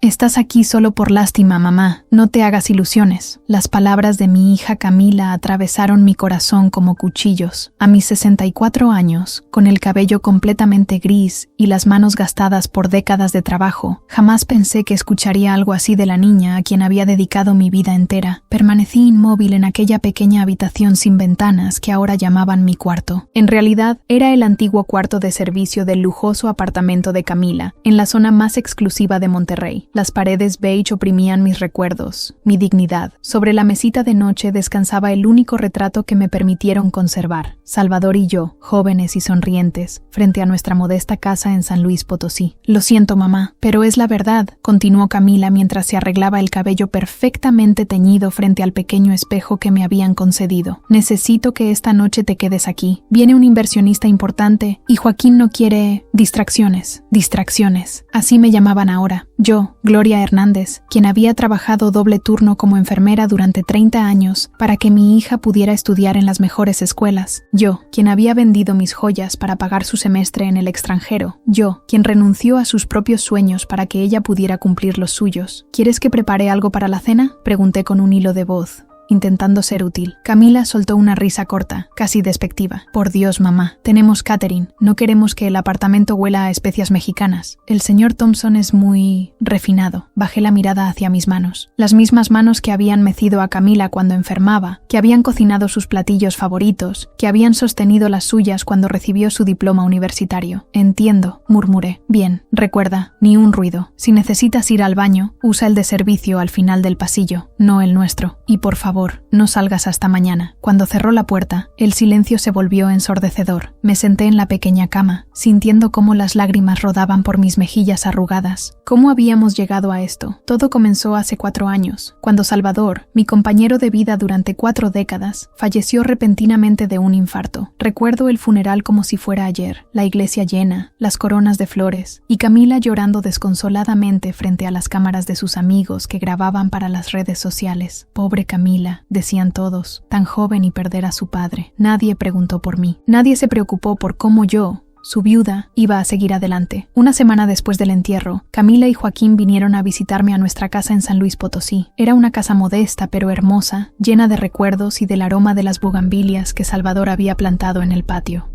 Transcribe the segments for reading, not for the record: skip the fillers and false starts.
Estás aquí solo por lástima, mamá. No te hagas ilusiones. Las palabras de mi hija Camila atravesaron mi corazón como cuchillos. A mis 64 años, con el cabello completamente gris y las manos gastadas por décadas de trabajo, jamás pensé que escucharía algo así de la niña a quien había dedicado mi vida entera. Permanecí inmóvil en aquella pequeña habitación sin ventanas que ahora llamaban mi cuarto. En realidad, era el antiguo cuarto de servicio del lujoso apartamento de Camila, en la zona más exclusiva de Monterrey. Las paredes beige oprimían mis recuerdos, mi dignidad. Sobre la mesita de noche descansaba el único retrato que me permitieron conservar. Salvador y yo, jóvenes y sonrientes, frente a nuestra modesta casa en San Luis Potosí. Lo siento, mamá, pero es la verdad, continuó Camila mientras se arreglaba el cabello perfectamente teñido frente al pequeño espejo que me habían concedido. Necesito que esta noche te quedes aquí. Viene un inversionista importante y Joaquín no quiere distracciones. Distracciones. Así me llamaban ahora. Yo, Gloria Hernández, quien había trabajado doble turno como enfermera durante 30 años para que mi hija pudiera estudiar en las mejores escuelas. Yo, quien había vendido mis joyas para pagar su semestre en el extranjero. Yo, quien renunció a sus propios sueños para que ella pudiera cumplir los suyos. ¿Quieres que prepare algo para la cena?, pregunté con un hilo de voz, intentando ser útil. Camila soltó una risa corta, casi despectiva. Por Dios, mamá, tenemos catering. No queremos que el apartamento huela a especias mexicanas. El señor Thompson es muy refinado. Bajé la mirada hacia mis manos. Las mismas manos que habían mecido a Camila cuando enfermaba, que habían cocinado sus platillos favoritos, que habían sostenido las suyas cuando recibió su diploma universitario. Entiendo, murmuré. Bien, recuerda, ni un ruido. Si necesitas ir al baño, usa el de servicio al final del pasillo, no el nuestro. Y por favor, no salgas hasta mañana. Cuando cerró la puerta, el silencio se volvió ensordecedor. Me senté en la pequeña cama, sintiendo cómo las lágrimas rodaban por mis mejillas arrugadas. ¿Cómo habíamos llegado a esto? Todo comenzó hace 4 años, cuando Salvador, mi compañero de vida durante 4 décadas, falleció repentinamente de un infarto. Recuerdo el funeral como si fuera ayer, la iglesia llena, las coronas de flores, y Camila llorando desconsoladamente frente a las cámaras de sus amigos que grababan para las redes sociales. Pobre Camila, decían todos, tan joven y perder a su padre. Nadie preguntó por mí. Nadie se preocupó por cómo yo, su viuda, iba a seguir adelante. Una semana después del entierro, Camila y Joaquín vinieron a visitarme a nuestra casa en San Luis Potosí. Era una casa modesta pero hermosa, llena de recuerdos y del aroma de las bugambilias que Salvador había plantado en el patio.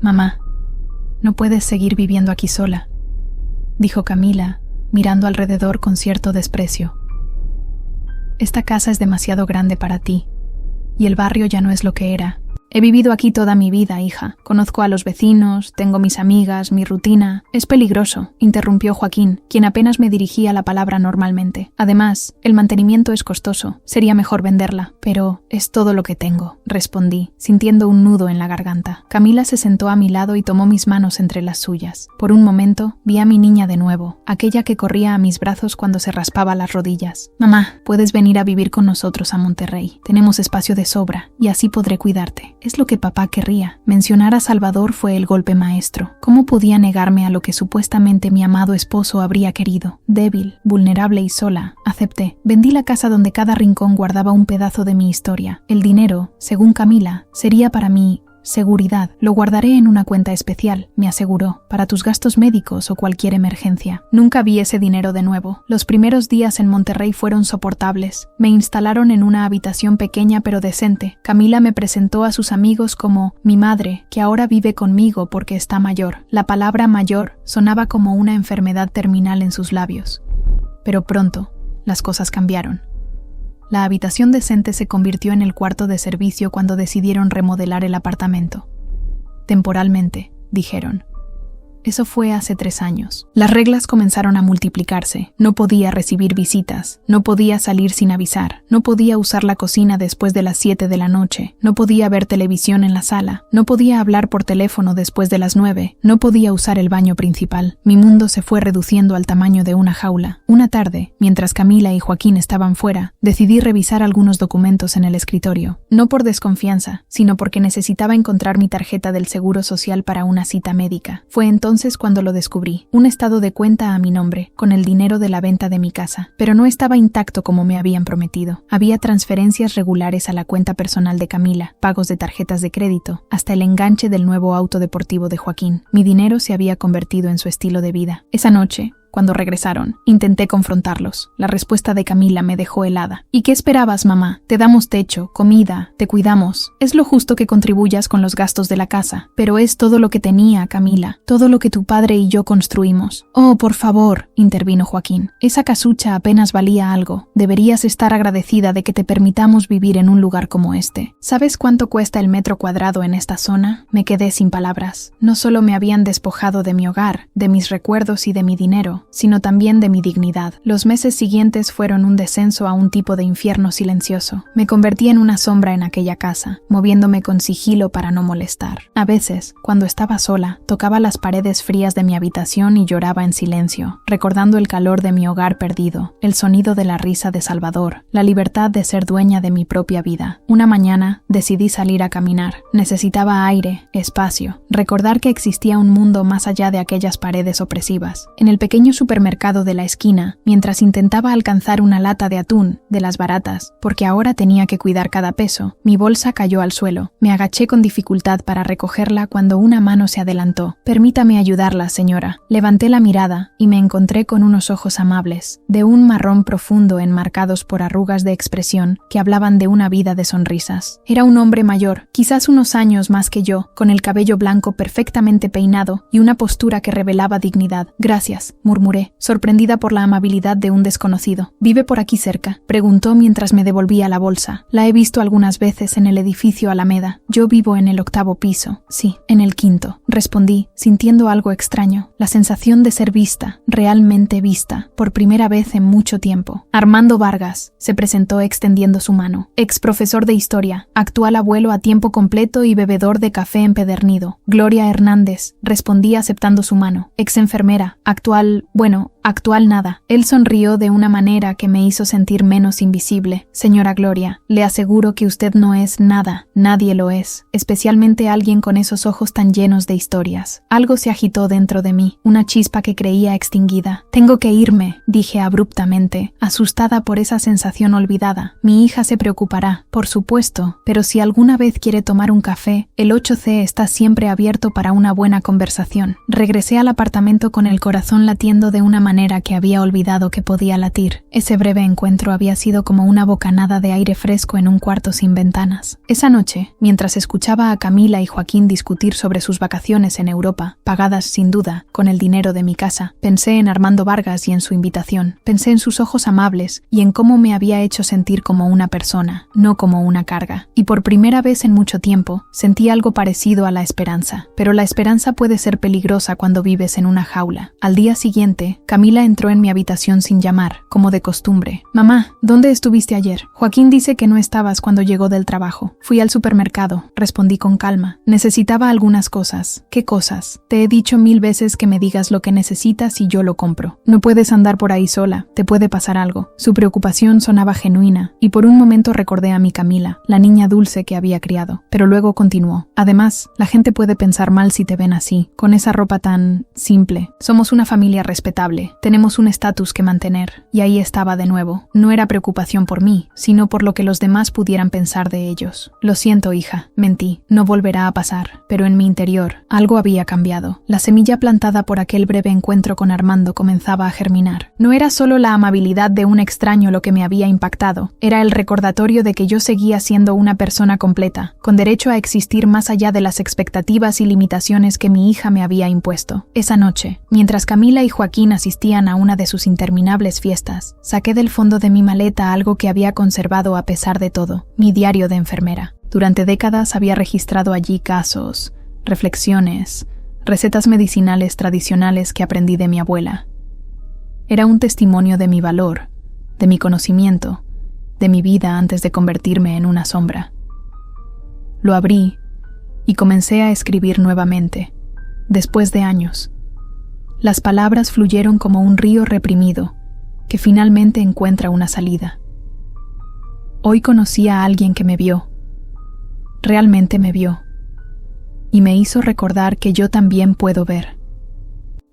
Mamá, no puedes seguir viviendo aquí sola, dijo Camila, mirando alrededor con cierto desprecio. Esta casa es demasiado grande para ti, y el barrio ya no es lo que era. He vivido aquí toda mi vida, hija. Conozco a los vecinos, tengo mis amigas, mi rutina. Es peligroso, interrumpió Joaquín, quien apenas me dirigía la palabra normalmente. Además, el mantenimiento es costoso. Sería mejor venderla. Pero es todo lo que tengo, respondí, sintiendo un nudo en la garganta. Camila se sentó a mi lado y tomó mis manos entre las suyas. Por un momento, vi a mi niña de nuevo, aquella que corría a mis brazos cuando se raspaba las rodillas. Mamá, puedes venir a vivir con nosotros a Monterrey. Tenemos espacio de sobra, y así podré cuidarte. Es lo que papá querría. Mencionar a Salvador fue el golpe maestro. ¿Cómo podía negarme a lo que supuestamente mi amado esposo habría querido? Débil, vulnerable y sola, acepté. Vendí la casa donde cada rincón guardaba un pedazo de mi historia. El dinero, según Camila, sería para mí seguridad. Lo guardaré en una cuenta especial, me aseguró, para tus gastos médicos o cualquier emergencia. Nunca vi ese dinero de nuevo. Los primeros días en Monterrey fueron soportables. Me instalaron en una habitación pequeña pero decente. Camila me presentó a sus amigos como mi madre, que ahora vive conmigo porque está mayor. La palabra mayor sonaba como una enfermedad terminal en sus labios. Pero pronto, las cosas cambiaron. La habitación decente se convirtió en el cuarto de servicio cuando decidieron remodelar el apartamento. Temporalmente, dijeron. Eso fue hace 3 años. Las reglas comenzaron a multiplicarse. No podía recibir visitas, no podía salir sin avisar, no podía usar la cocina después de las 7 de la noche, no podía ver televisión en la sala, no podía hablar por teléfono después de las 9, no podía usar el baño principal. Mi mundo se fue reduciendo al tamaño de una jaula. Una tarde, mientras Camila y Joaquín estaban fuera, decidí revisar algunos documentos en el escritorio. No por desconfianza, sino porque necesitaba encontrar mi tarjeta del Seguro Social para una cita médica. Fue entonces cuando lo descubrí, un estado de cuenta a mi nombre, con el dinero de la venta de mi casa. Pero no estaba intacto como me habían prometido. Había transferencias regulares a la cuenta personal de Camila, pagos de tarjetas de crédito, hasta el enganche del nuevo auto deportivo de Joaquín. Mi dinero se había convertido en su estilo de vida. Esa noche, cuando regresaron. Intenté confrontarlos. La respuesta de Camila me dejó helada. ¿Y qué esperabas, mamá? Te damos techo, comida, te cuidamos. Es lo justo que contribuyas con los gastos de la casa. Pero es todo lo que tenía, Camila. Todo lo que tu padre y yo construimos. Oh, por favor, intervino Joaquín. Esa casucha apenas valía algo. Deberías estar agradecida de que te permitamos vivir en un lugar como este. ¿Sabes cuánto cuesta el metro cuadrado en esta zona? Me quedé sin palabras. No solo me habían despojado de mi hogar, de mis recuerdos y de mi dinero, sino también de mi dignidad. Los meses siguientes fueron un descenso a un tipo de infierno silencioso. Me convertí en una sombra en aquella casa, moviéndome con sigilo para no molestar. A veces, cuando estaba sola, tocaba las paredes frías de mi habitación y lloraba en silencio, recordando el calor de mi hogar perdido, el sonido de la risa de Salvador, la libertad de ser dueña de mi propia vida. Una mañana decidí salir a caminar. Necesitaba aire, espacio, recordar que existía un mundo más allá de aquellas paredes opresivas. En el pequeño supermercado de la esquina, mientras intentaba alcanzar una lata de atún, de las baratas, porque ahora tenía que cuidar cada peso, mi bolsa cayó al suelo. Me agaché con dificultad para recogerla cuando una mano se adelantó. «Permítame ayudarla, señora». Levanté la mirada y me encontré con unos ojos amables, de un marrón profundo enmarcados por arrugas de expresión que hablaban de una vida de sonrisas. Era un hombre mayor, quizás unos años más que yo, con el cabello blanco perfectamente peinado y una postura que revelaba dignidad. «Gracias», murmuré, sorprendida por la amabilidad de un desconocido. «¿Vive por aquí cerca?», preguntó mientras me devolvía la bolsa. «La he visto algunas veces en el edificio Alameda. Yo vivo en el 8º piso». «Sí, en el 5º», respondí, sintiendo algo extraño, la sensación de ser vista, realmente vista, por primera vez en mucho tiempo. «Armando Vargas», se presentó extendiendo su mano. «Ex profesor de historia, actual abuelo a tiempo completo y bebedor de café empedernido». «Gloria Hernández», respondí aceptando su mano. «Ex enfermera, actual nada». Él sonrió de una manera que me hizo sentir menos invisible. «Señora Gloria, le aseguro que usted no es nada, nadie lo es, especialmente alguien con esos ojos tan llenos de historias». Algo se agitó dentro de mí, una chispa que creía extinguida. «Tengo que irme», dije abruptamente, asustada por esa sensación olvidada. «Mi hija se preocupará, por supuesto, pero si alguna vez quiere tomar un café, el 8C está siempre abierto para una buena conversación». Regresé al apartamento con el corazón latiendo de una manera que había olvidado que podía latir. Ese breve encuentro había sido como una bocanada de aire fresco en un cuarto sin ventanas. Esa noche, mientras escuchaba a Camila y Joaquín discutir sobre sus vacaciones en Europa, pagadas sin duda con el dinero de mi casa, pensé en Armando Vargas y en su invitación. Pensé en sus ojos amables y en cómo me había hecho sentir como una persona, no como una carga. Y por primera vez en mucho tiempo, sentí algo parecido a la esperanza. Pero la esperanza puede ser peligrosa cuando vives en una jaula. Al día siguiente, Camila entró en mi habitación sin llamar, como de costumbre. «Mamá, ¿dónde estuviste ayer? Joaquín dice que no estabas cuando llegó del trabajo». «Fui al supermercado», respondí con calma. «Necesitaba algunas cosas». «¿Qué cosas?» «Te he dicho 1000 veces que me digas lo que necesitas y yo lo compro. No puedes andar por ahí sola, te puede pasar algo». Su preocupación sonaba genuina, y por un momento recordé a mi Camila, la niña dulce que había criado. Pero luego continuó. «Además, la gente puede pensar mal si te ven así, con esa ropa tan simple. Somos una familia respetable, tenemos un estatus que mantener». Y ahí estaba de nuevo. No era preocupación por mí, sino por lo que los demás pudieran pensar de ellos. «Lo siento, hija», mentí, «no volverá a pasar». Pero en mi interior, algo había cambiado. La semilla plantada por aquel breve encuentro con Armando comenzaba a germinar. No era solo la amabilidad de un extraño lo que me había impactado, era el recordatorio de que yo seguía siendo una persona completa, con derecho a existir más allá de las expectativas y limitaciones que mi hija me había impuesto. Esa noche, mientras Camila y Joaquín asistían a una de sus interminables fiestas, saqué del fondo de mi maleta algo que había conservado a pesar de todo, mi diario de enfermera. Durante décadas había registrado allí casos, reflexiones, recetas medicinales tradicionales que aprendí de mi abuela. Era un testimonio de mi valor, de mi conocimiento, de mi vida antes de convertirme en una sombra. Lo abrí y comencé a escribir nuevamente, después de años. Las palabras fluyeron como un río reprimido, que finalmente encuentra una salida. Hoy conocí a alguien que me vio, realmente me vio, y me hizo recordar que yo también puedo ver.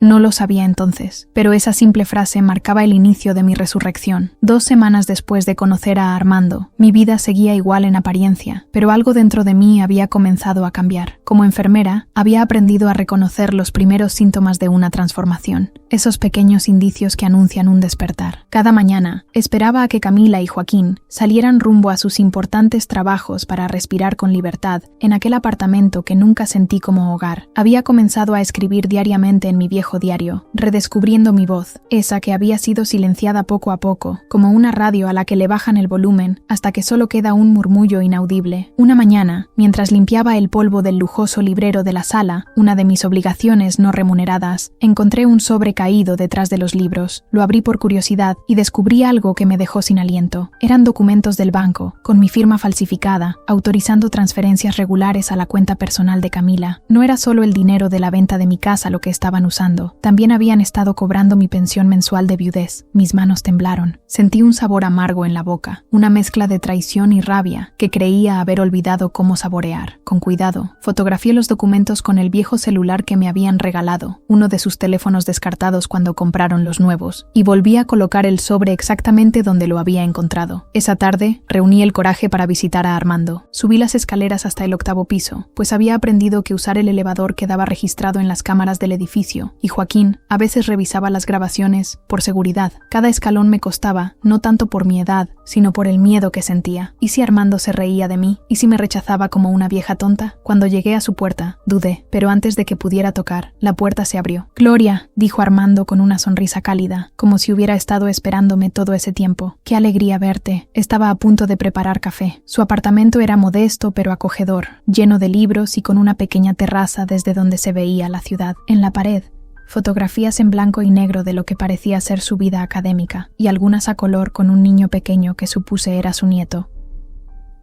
No lo sabía entonces, pero esa simple frase marcaba el inicio de mi resurrección. 2 semanas después de conocer a Armando, mi vida seguía igual en apariencia, pero algo dentro de mí había comenzado a cambiar. Como enfermera, había aprendido a reconocer los primeros síntomas de una transformación, esos pequeños indicios que anuncian un despertar. Cada mañana, esperaba a que Camila y Joaquín salieran rumbo a sus importantes trabajos para respirar con libertad en aquel apartamento que nunca sentí como hogar. Había comenzado a escribir diariamente en mi viejo diario, redescubriendo mi voz, esa que había sido silenciada poco a poco, como una radio a la que le bajan el volumen hasta que solo queda un murmullo inaudible. Una mañana, mientras limpiaba el polvo del lujoso librero de la sala, una de mis obligaciones no remuneradas, encontré un sobre caído detrás de los libros. Lo abrí por curiosidad y descubrí algo que me dejó sin aliento. Eran documentos del banco, con mi firma falsificada, autorizando transferencias regulares a la cuenta personal de Camila. No era solo el dinero de la venta de mi casa lo que estaban usando, también habían estado cobrando mi pensión mensual de viudez. Mis manos temblaron. Sentí un sabor amargo en la boca, una mezcla de traición y rabia que creía haber olvidado cómo saborear. Con cuidado, fotografié los documentos con el viejo celular que me habían regalado, uno de sus teléfonos descartados cuando compraron los nuevos, y volví a colocar el sobre exactamente donde lo había encontrado. Esa tarde, reuní el coraje para visitar a Armando. Subí las escaleras hasta el 8º piso, pues había aprendido que usar el elevador quedaba registrado en las cámaras del edificio, y Joaquín a veces revisaba las grabaciones por seguridad. Cada escalón me costaba, no tanto por mi edad, sino por el miedo que sentía. ¿Y si Armando se reía de mí? ¿Y si me rechazaba como una vieja tonta? Cuando llegué a su puerta, dudé, pero antes de que pudiera tocar, la puerta se abrió. «Gloria», dijo Armando con una sonrisa cálida, como si hubiera estado esperándome todo ese tiempo. «Qué alegría verte». Estaba a punto de preparar café. Su apartamento era modesto pero acogedor, lleno de libros y con una pequeña terraza desde donde se veía la ciudad. En la pared, fotografías en blanco y negro de lo que parecía ser su vida académica, y algunas a color con un niño pequeño que supuse era su nieto.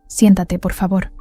«Siéntate, por favor»,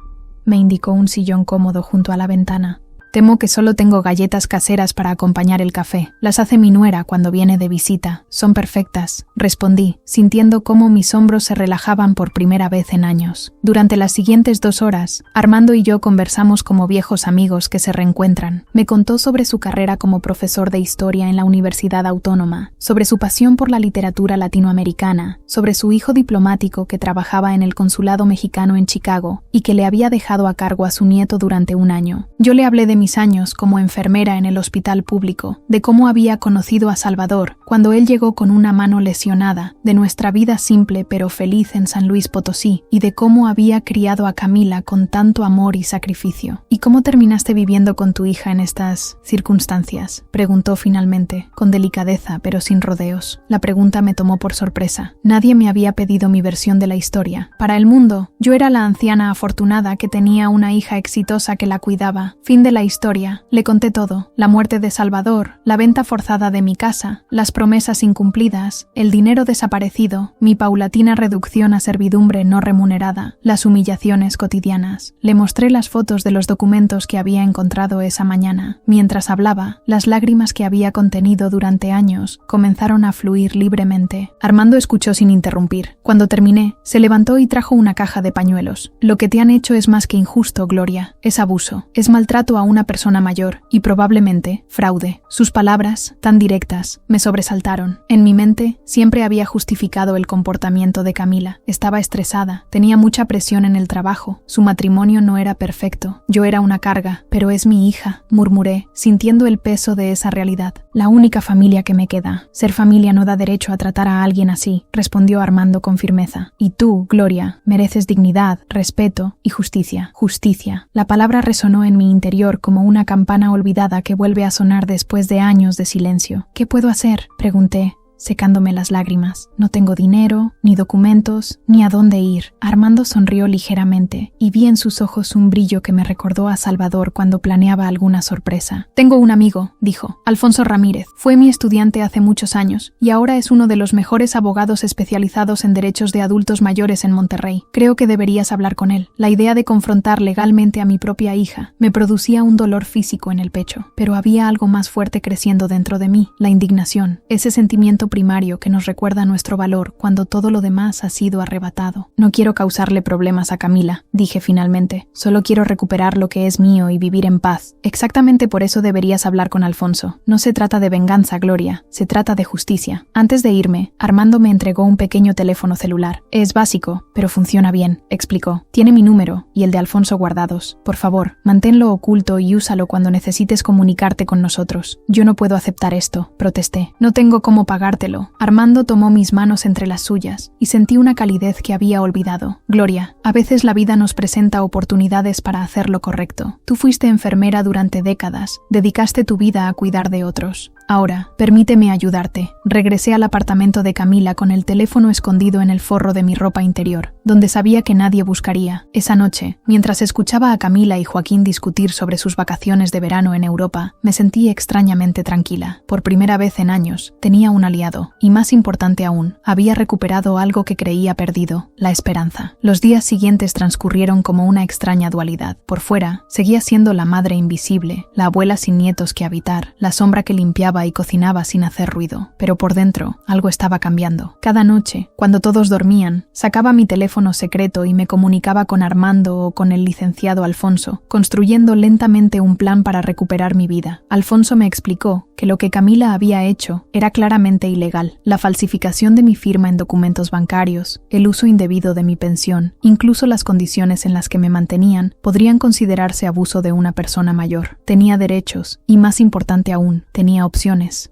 me indicó un sillón cómodo junto a la ventana. «Temo que solo tengo galletas caseras para acompañar el café. Las hace mi nuera cuando viene de visita. Son perfectas», respondí, sintiendo cómo mis hombros se relajaban por primera vez en años. Durante las siguientes 2 horas, Armando y yo conversamos como viejos amigos que se reencuentran. Me contó sobre su carrera como profesor de historia en la Universidad Autónoma, sobre su pasión por la literatura latinoamericana, sobre su hijo diplomático que trabajaba en el consulado mexicano en Chicago y que le había dejado a cargo a su nieto durante un año. Yo le hablé de mis años como enfermera en el hospital público, de cómo había conocido a Salvador cuando él llegó con una mano lesionada, de nuestra vida simple pero feliz en San Luis Potosí y de cómo había criado a Camila con tanto amor y sacrificio. «¿Y cómo terminaste viviendo con tu hija en estas circunstancias?», preguntó finalmente, con delicadeza pero sin rodeos. La pregunta me tomó por sorpresa. Nadie me había pedido mi versión de la historia. Para el mundo, yo era la anciana afortunada que tenía una hija exitosa que la cuidaba. Fin de la historia. Le conté todo: la muerte de Salvador, la venta forzada de mi casa, las promesas incumplidas, el dinero desaparecido, mi paulatina reducción a servidumbre no remunerada, las humillaciones cotidianas. Le mostré las fotos de los documentos que había encontrado esa mañana. Mientras hablaba, las lágrimas que había contenido durante años comenzaron a fluir libremente. Armando escuchó sin interrumpir. Cuando terminé, se levantó y trajo una caja de pañuelos. «Lo que te han hecho es más que injusto, Gloria. Es abuso. Es maltrato a una persona mayor y probablemente fraude». Sus palabras, tan directas, me sobresaltaron. En mi mente siempre había justificado el comportamiento de Camila. Estaba estresada, tenía mucha presión en el trabajo, su matrimonio no era perfecto, yo era una carga, pero es mi hija, murmuré, sintiendo el peso de esa realidad. «La única familia que me queda. Ser familia no da derecho a tratar a alguien así», respondió Armando con firmeza. «Y tú, Gloria, mereces dignidad, respeto y justicia». Justicia. La palabra resonó en mi interior como una campana olvidada que vuelve a sonar después de años de silencio. «¿Qué puedo hacer?», pregunté, secándome las lágrimas. «No tengo dinero, ni documentos, ni a dónde ir». Armando sonrió ligeramente y vi en sus ojos un brillo que me recordó a Salvador cuando planeaba alguna sorpresa. «Tengo un amigo», dijo, «Alfonso Ramírez. Fue mi estudiante hace muchos años y ahora es uno de los mejores abogados especializados en derechos de adultos mayores en Monterrey. Creo que deberías hablar con él». La idea de confrontar legalmente a mi propia hija me producía un dolor físico en el pecho, pero había algo más fuerte creciendo dentro de mí, la indignación, ese sentimiento primario que nos recuerda nuestro valor cuando todo lo demás ha sido arrebatado. No quiero causarle problemas a Camila, dije finalmente. Solo quiero recuperar lo que es mío y vivir en paz. Exactamente por eso deberías hablar con Alfonso. No se trata de venganza, Gloria. Se trata de justicia. Antes de irme, Armando me entregó un pequeño teléfono celular. Es básico, pero funciona bien, explicó. Tiene mi número y el de Alfonso guardados. Por favor, manténlo oculto y úsalo cuando necesites comunicarte con nosotros. Yo no puedo aceptar esto, protesté. No tengo cómo pagártelo. Armando tomó mis manos entre las suyas y sentí una calidez que había olvidado. Gloria, a veces la vida nos presenta oportunidades para hacer lo correcto. Tú fuiste enfermera durante décadas, dedicaste tu vida a cuidar de otros. Ahora, permíteme ayudarte. Regresé al apartamento de Camila con el teléfono escondido en el forro de mi ropa interior, donde sabía que nadie buscaría. Esa noche, mientras escuchaba a Camila y Joaquín discutir sobre sus vacaciones de verano en Europa, me sentí extrañamente tranquila. Por primera vez en años, tenía un aliado, y más importante aún, había recuperado algo que creía perdido, la esperanza. Los días siguientes transcurrieron como una extraña dualidad. Por fuera, seguía siendo la madre invisible, la abuela sin nietos que habitar, la sombra que limpiaba y cocinaba sin hacer ruido, pero por dentro algo estaba cambiando. Cada noche, cuando todos dormían, sacaba mi teléfono secreto y me comunicaba con Armando o con el licenciado Alfonso, construyendo lentamente un plan para recuperar mi vida. Alfonso me explicó que lo que Camila había hecho era claramente ilegal: la falsificación de mi firma en documentos bancarios, el uso indebido de mi pensión, incluso las condiciones en las que me mantenían podrían considerarse abuso de una persona mayor. Tenía derechos y, más importante aún, tenía opciones.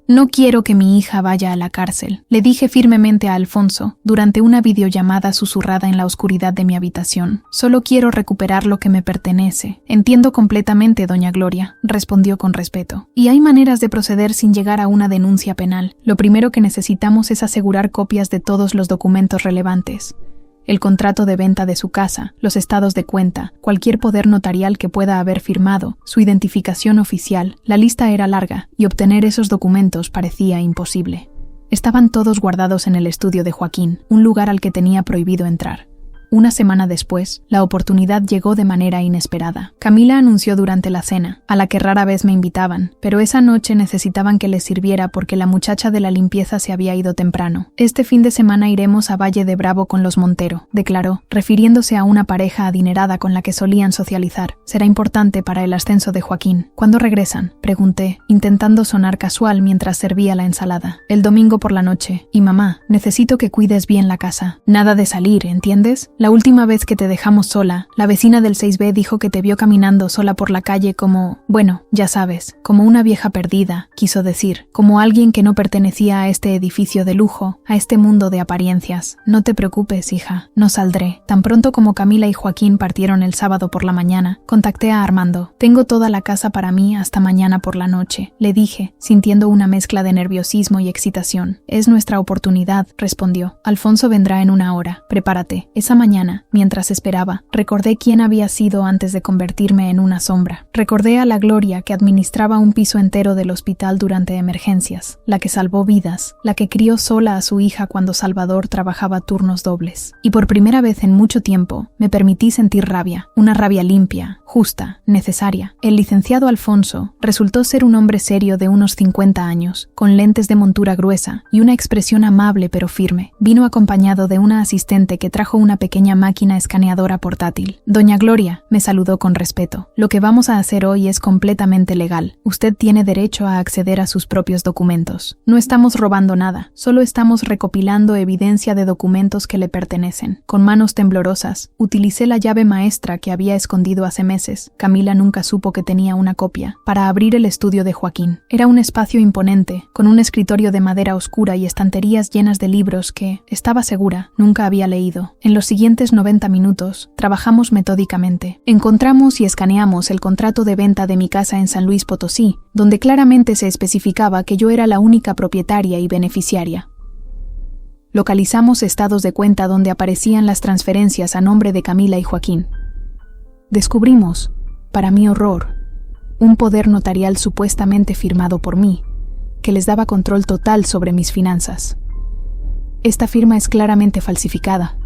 No quiero que mi hija vaya a la cárcel, le dije firmemente a Alfonso durante una videollamada susurrada en la oscuridad de mi habitación. Solo quiero recuperar lo que me pertenece. Entiendo completamente, doña Gloria, respondió con respeto. Y hay maneras de proceder sin llegar a una denuncia penal. Lo primero que necesitamos es asegurar copias de todos los documentos relevantes: el contrato de venta de su casa, los estados de cuenta, cualquier poder notarial que pueda haber firmado, su identificación oficial. La lista era larga, y obtener esos documentos parecía imposible. Estaban todos guardados en el estudio de Joaquín, un lugar al que tenía prohibido entrar. Una semana después, la oportunidad llegó de manera inesperada. Camila anunció durante la cena, a la que rara vez me invitaban, pero esa noche necesitaban que les sirviera porque la muchacha de la limpieza se había ido temprano. Este fin de semana iremos a Valle de Bravo con los Montero, declaró, refiriéndose a una pareja adinerada con la que solían socializar. Será importante para el ascenso de Joaquín. ¿Cuándo regresan?, pregunté, intentando sonar casual mientras servía la ensalada. El domingo por la noche. Y mamá, necesito que cuides bien la casa. Nada de salir, ¿entiendes? La última vez que te dejamos sola, la vecina del 6B dijo que te vio caminando sola por la calle como, bueno, ya sabes, como una vieja perdida, quiso decir, como alguien que no pertenecía a este edificio de lujo, a este mundo de apariencias. No te preocupes, hija, no saldré. Tan pronto como Camila y Joaquín partieron el sábado por la mañana, contacté a Armando. Tengo toda la casa para mí hasta mañana por la noche, le dije, sintiendo una mezcla de nerviosismo y excitación. Es nuestra oportunidad, respondió. Alfonso vendrá en una hora. Prepárate. Esa mañana, mientras esperaba, recordé quién había sido antes de convertirme en una sombra. Recordé a la Gloria que administraba un piso entero del hospital durante emergencias, la que salvó vidas, la que crió sola a su hija cuando Salvador trabajaba turnos dobles. Y por primera vez en mucho tiempo, me permití sentir rabia, una rabia limpia, justa, necesaria. El licenciado Alfonso resultó ser un hombre serio de unos 50 años, con lentes de montura gruesa y una expresión amable pero firme. Vino acompañado de una asistente que trajo una pequeña máquina escaneadora portátil. Doña Gloria, me saludó con respeto. Lo que vamos a hacer hoy es completamente legal. Usted tiene derecho a acceder a sus propios documentos. No estamos robando nada, solo estamos recopilando evidencia de documentos que le pertenecen. Con manos temblorosas, utilicé la llave maestra que había escondido hace meses. Camila nunca supo que tenía una copia, para abrir el estudio de Joaquín. Era un espacio imponente, con un escritorio de madera oscura y estanterías llenas de libros que, estaba segura, nunca había leído. En los siguientes 90 minutos, trabajamos metódicamente. Encontramos y escaneamos el contrato de venta de mi casa en San Luis Potosí, donde claramente se especificaba que yo era la única propietaria y beneficiaria. Localizamos estados de cuenta donde aparecían las transferencias a nombre de Camila y Joaquín. Descubrimos, para mi horror, un poder notarial supuestamente firmado por mí, que les daba control total sobre mis finanzas. Esta firma es claramente falsificada,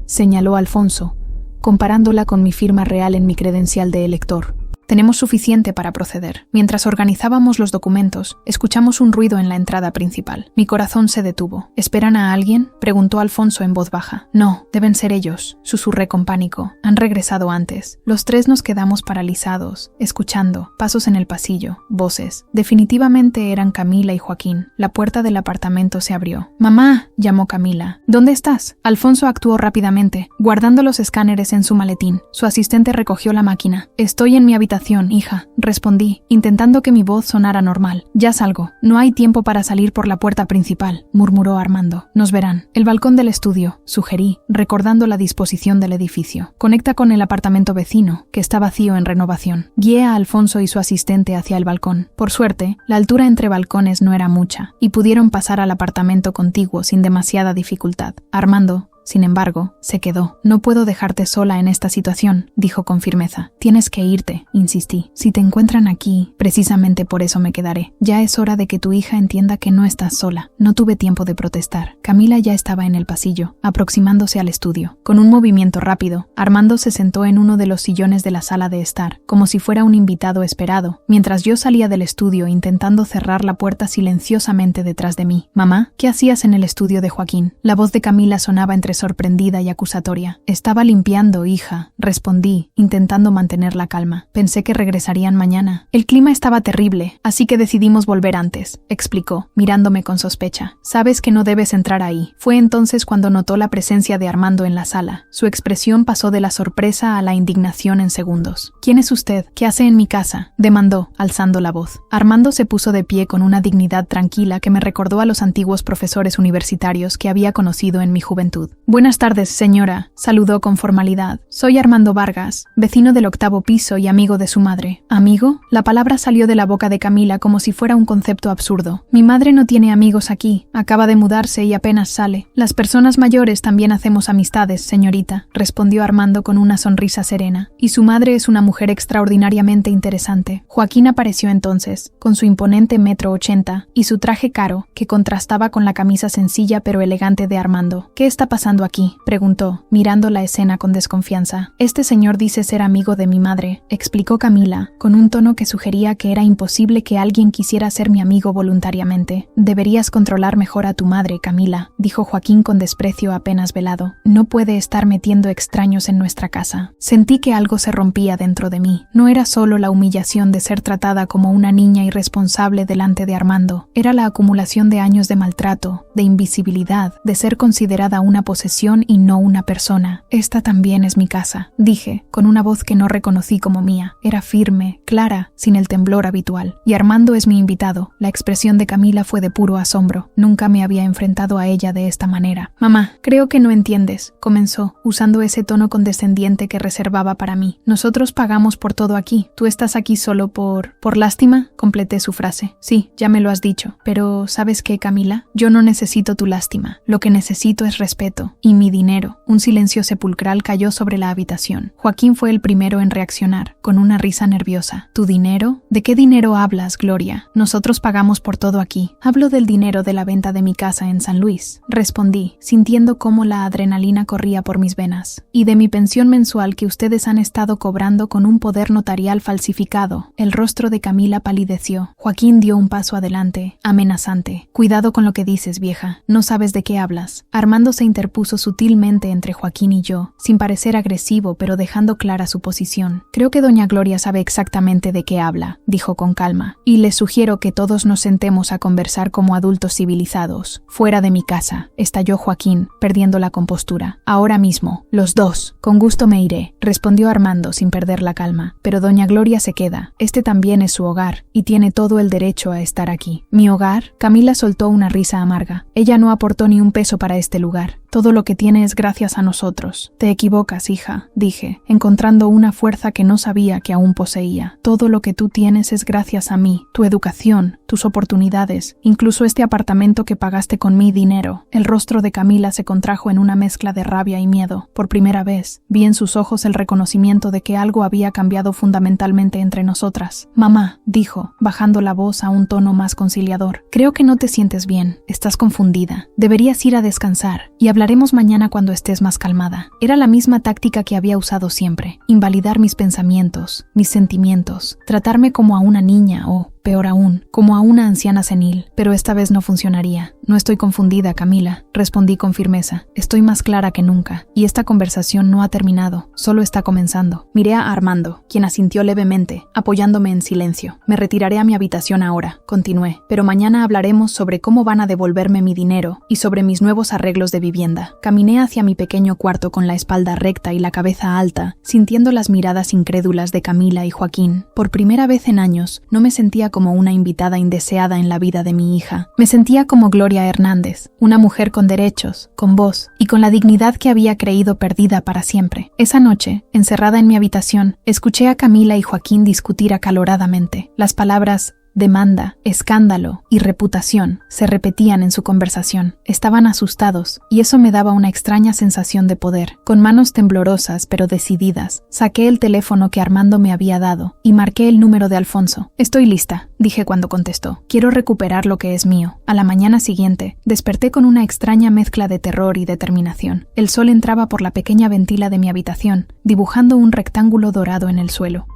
señaló Alfonso, comparándola con mi firma real en mi credencial de elector. Tenemos suficiente para proceder. Mientras organizábamos los documentos, escuchamos un ruido en la entrada principal. Mi corazón se detuvo. ¿Esperan a alguien?, preguntó Alfonso en voz baja. No, deben ser ellos, susurré con pánico. Han regresado antes. Los tres nos quedamos paralizados, escuchando, pasos en el pasillo, voces. Definitivamente eran Camila y Joaquín. La puerta del apartamento se abrió. «¡Mamá!», llamó Camila. «¿Dónde estás?». Alfonso actuó rápidamente, guardando los escáneres en su maletín. Su asistente recogió la máquina. «Estoy en mi habitación, hija», respondí, intentando que mi voz sonara normal. «Ya salgo. No hay tiempo para salir por la puerta principal», murmuró Armando. «Nos verán». «El balcón del estudio», sugerí, recordando la disposición del edificio. «Conecta con el apartamento vecino, que está vacío en renovación». Guié a Alfonso y su asistente hacia el balcón. Por suerte, la altura entre balcones no era mucha, y pudieron pasar al apartamento contiguo sin demasiada dificultad. Armando, sin embargo, se quedó. «No puedo dejarte sola en esta situación», dijo con firmeza. «Tienes que irte», insistí. «Si te encuentran aquí, precisamente por eso me quedaré. Ya es hora de que tu hija entienda que no estás sola». No tuve tiempo de protestar. Camila ya estaba en el pasillo, aproximándose al estudio. Con un movimiento rápido, Armando se sentó en uno de los sillones de la sala de estar, como si fuera un invitado esperado, mientras yo salía del estudio intentando cerrar la puerta silenciosamente detrás de mí. «Mamá, ¿qué hacías en el estudio de Joaquín?». La voz de Camila sonaba entre sorprendida y acusatoria. «Estaba limpiando, hija», respondí, intentando mantener la calma. «Pensé que regresarían mañana. El clima estaba terrible, así que decidimos volver antes», explicó, mirándome con sospecha. «Sabes que no debes entrar ahí». Fue entonces cuando notó la presencia de Armando en la sala. Su expresión pasó de la sorpresa a la indignación en segundos. «¿Quién es usted? ¿Qué hace en mi casa?», demandó, alzando la voz. Armando se puso de pie con una dignidad tranquila que me recordó a los antiguos profesores universitarios que había conocido en mi juventud. «Buenas tardes, señora», saludó con formalidad. «Soy Armando Vargas, vecino del 8º piso y amigo de su madre». «¿Amigo?». La palabra salió de la boca de Camila como si fuera un concepto absurdo. «Mi madre no tiene amigos aquí, acaba de mudarse y apenas sale. Las personas mayores también hacemos amistades, señorita», respondió Armando con una sonrisa serena. «Y su madre es una mujer extraordinariamente interesante». Joaquín apareció entonces, con su imponente 1,80 m y su traje caro, que contrastaba con la camisa sencilla pero elegante de Armando. «¿Qué está pasando aquí?», preguntó, mirando la escena con desconfianza. «Este señor dice ser amigo de mi madre», explicó Camila, con un tono que sugería que era imposible que alguien quisiera ser mi amigo voluntariamente. «Deberías controlar mejor a tu madre, Camila», dijo Joaquín con desprecio apenas velado. «No puede estar metiendo extraños en nuestra casa». Sentí que algo se rompía dentro de mí. No era solo la humillación de ser tratada como una niña irresponsable delante de Armando. Era la acumulación de años de maltrato, de invisibilidad, de ser considerada una posesión y no una persona. «Esta también es mi casa», dije, con una voz que no reconocí como mía. Era firme, clara, sin el temblor habitual. «Y Armando es mi invitado». La expresión de Camila fue de puro asombro. Nunca me había enfrentado a ella de esta manera. «Mamá, creo que no entiendes», comenzó, usando ese tono condescendiente que reservaba para mí. «Nosotros pagamos por todo aquí. Tú estás aquí solo por lástima», completé su frase. «Sí, ya me lo has dicho. Pero, ¿sabes qué, Camila? Yo no necesito tu lástima. Lo que necesito es respeto. Y mi dinero». Un silencio sepulcral cayó sobre la habitación. Joaquín fue el primero en reaccionar, con una risa nerviosa. «¿Tu dinero? ¿De qué dinero hablas, Gloria? Nosotros pagamos por todo aquí». «Hablo del dinero de la venta de mi casa en San Luis», respondí, sintiendo cómo la adrenalina corría por mis venas. «Y de mi pensión mensual que ustedes han estado cobrando con un poder notarial falsificado». El rostro de Camila palideció. Joaquín dio un paso adelante, amenazante. «Cuidado con lo que dices, vieja. No sabes de qué hablas». Armando se interpuso sutilmente entre Joaquín y yo, sin parecer agresivo pero dejando clara su posición. «Creo que doña Gloria sabe exactamente de qué habla», dijo con calma, «y les sugiero que todos nos sentemos a conversar como adultos civilizados. Fuera de mi casa», estalló Joaquín, perdiendo la compostura. «Ahora mismo, los dos». «Con gusto me iré», respondió Armando sin perder la calma, «pero doña Gloria se queda. Este también es su hogar, y tiene todo el derecho a estar aquí». «¿Mi hogar?». Camila soltó una risa amarga. «Ella no aportó ni un peso para este lugar. Todo lo que tiene es gracias a nosotros». «Te equivocas, hija», dije, encontrando una fuerza que no sabía que aún poseía. «Todo lo que tú tienes es gracias a mí, tu educación, tus oportunidades, incluso este apartamento que pagaste con mi dinero». El rostro de Camila se contrajo en una mezcla de rabia y miedo. Por primera vez, vi en sus ojos el reconocimiento de que algo había cambiado fundamentalmente entre nosotras. «Mamá», dijo, bajando la voz a un tono más conciliador, «creo que no te sientes bien. Estás confundida. Deberías ir a descansar y hablar Hablaremos mañana cuando estés más calmada. Era la misma táctica que había usado siempre. Invalidar mis pensamientos, mis sentimientos, tratarme como a una niña o, peor aún, como a una anciana senil. Pero esta vez no funcionaría. No estoy confundida, Camila, respondí con firmeza. Estoy más clara que nunca, y esta conversación no ha terminado, solo está comenzando. Miré a Armando, quien asintió levemente, apoyándome en silencio. Me retiraré a mi habitación ahora, continué, pero mañana hablaremos sobre cómo van a devolverme mi dinero y sobre mis nuevos arreglos de vivienda. Caminé hacia mi pequeño cuarto con la espalda recta y la cabeza alta, sintiendo las miradas incrédulas de Camila y Joaquín. Por primera vez en años, no me sentía como una invitada indeseada en la vida de mi hija. Me sentía como Gloria Hernández, una mujer con derechos, con voz y con la dignidad que había creído perdida para siempre. Esa noche, encerrada en mi habitación, escuché a Camila y Joaquín discutir acaloradamente. Las palabras demanda, escándalo y reputación se repetían en su conversación. Estaban asustados, y eso me daba una extraña sensación de poder. Con manos temblorosas pero decididas, saqué el teléfono que Armando me había dado y marqué el número de Alfonso. Estoy lista, dije cuando contestó. Quiero recuperar lo que es mío. A la mañana siguiente, desperté con una extraña mezcla de terror y determinación. El sol entraba por la pequeña ventila de mi habitación, dibujando un rectángulo dorado en el suelo.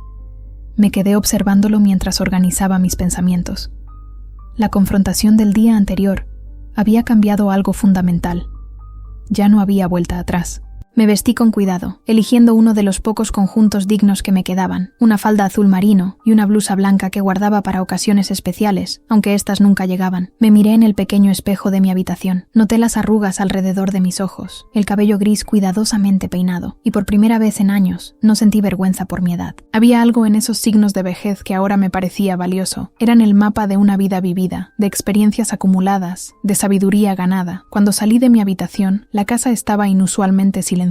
Me quedé observándolo mientras organizaba mis pensamientos. La confrontación del día anterior había cambiado algo fundamental. Ya no había vuelta atrás. Me vestí con cuidado, eligiendo uno de los pocos conjuntos dignos que me quedaban, una falda azul marino y una blusa blanca que guardaba para ocasiones especiales, aunque éstas nunca llegaban. Me miré en el pequeño espejo de mi habitación. Noté las arrugas alrededor de mis ojos, el cabello gris cuidadosamente peinado, y por primera vez en años no sentí vergüenza por mi edad. Había algo en esos signos de vejez que ahora me parecía valioso. Eran el mapa de una vida vivida, de experiencias acumuladas, de sabiduría ganada. Cuando salí de mi habitación, la casa estaba inusualmente silenciosa.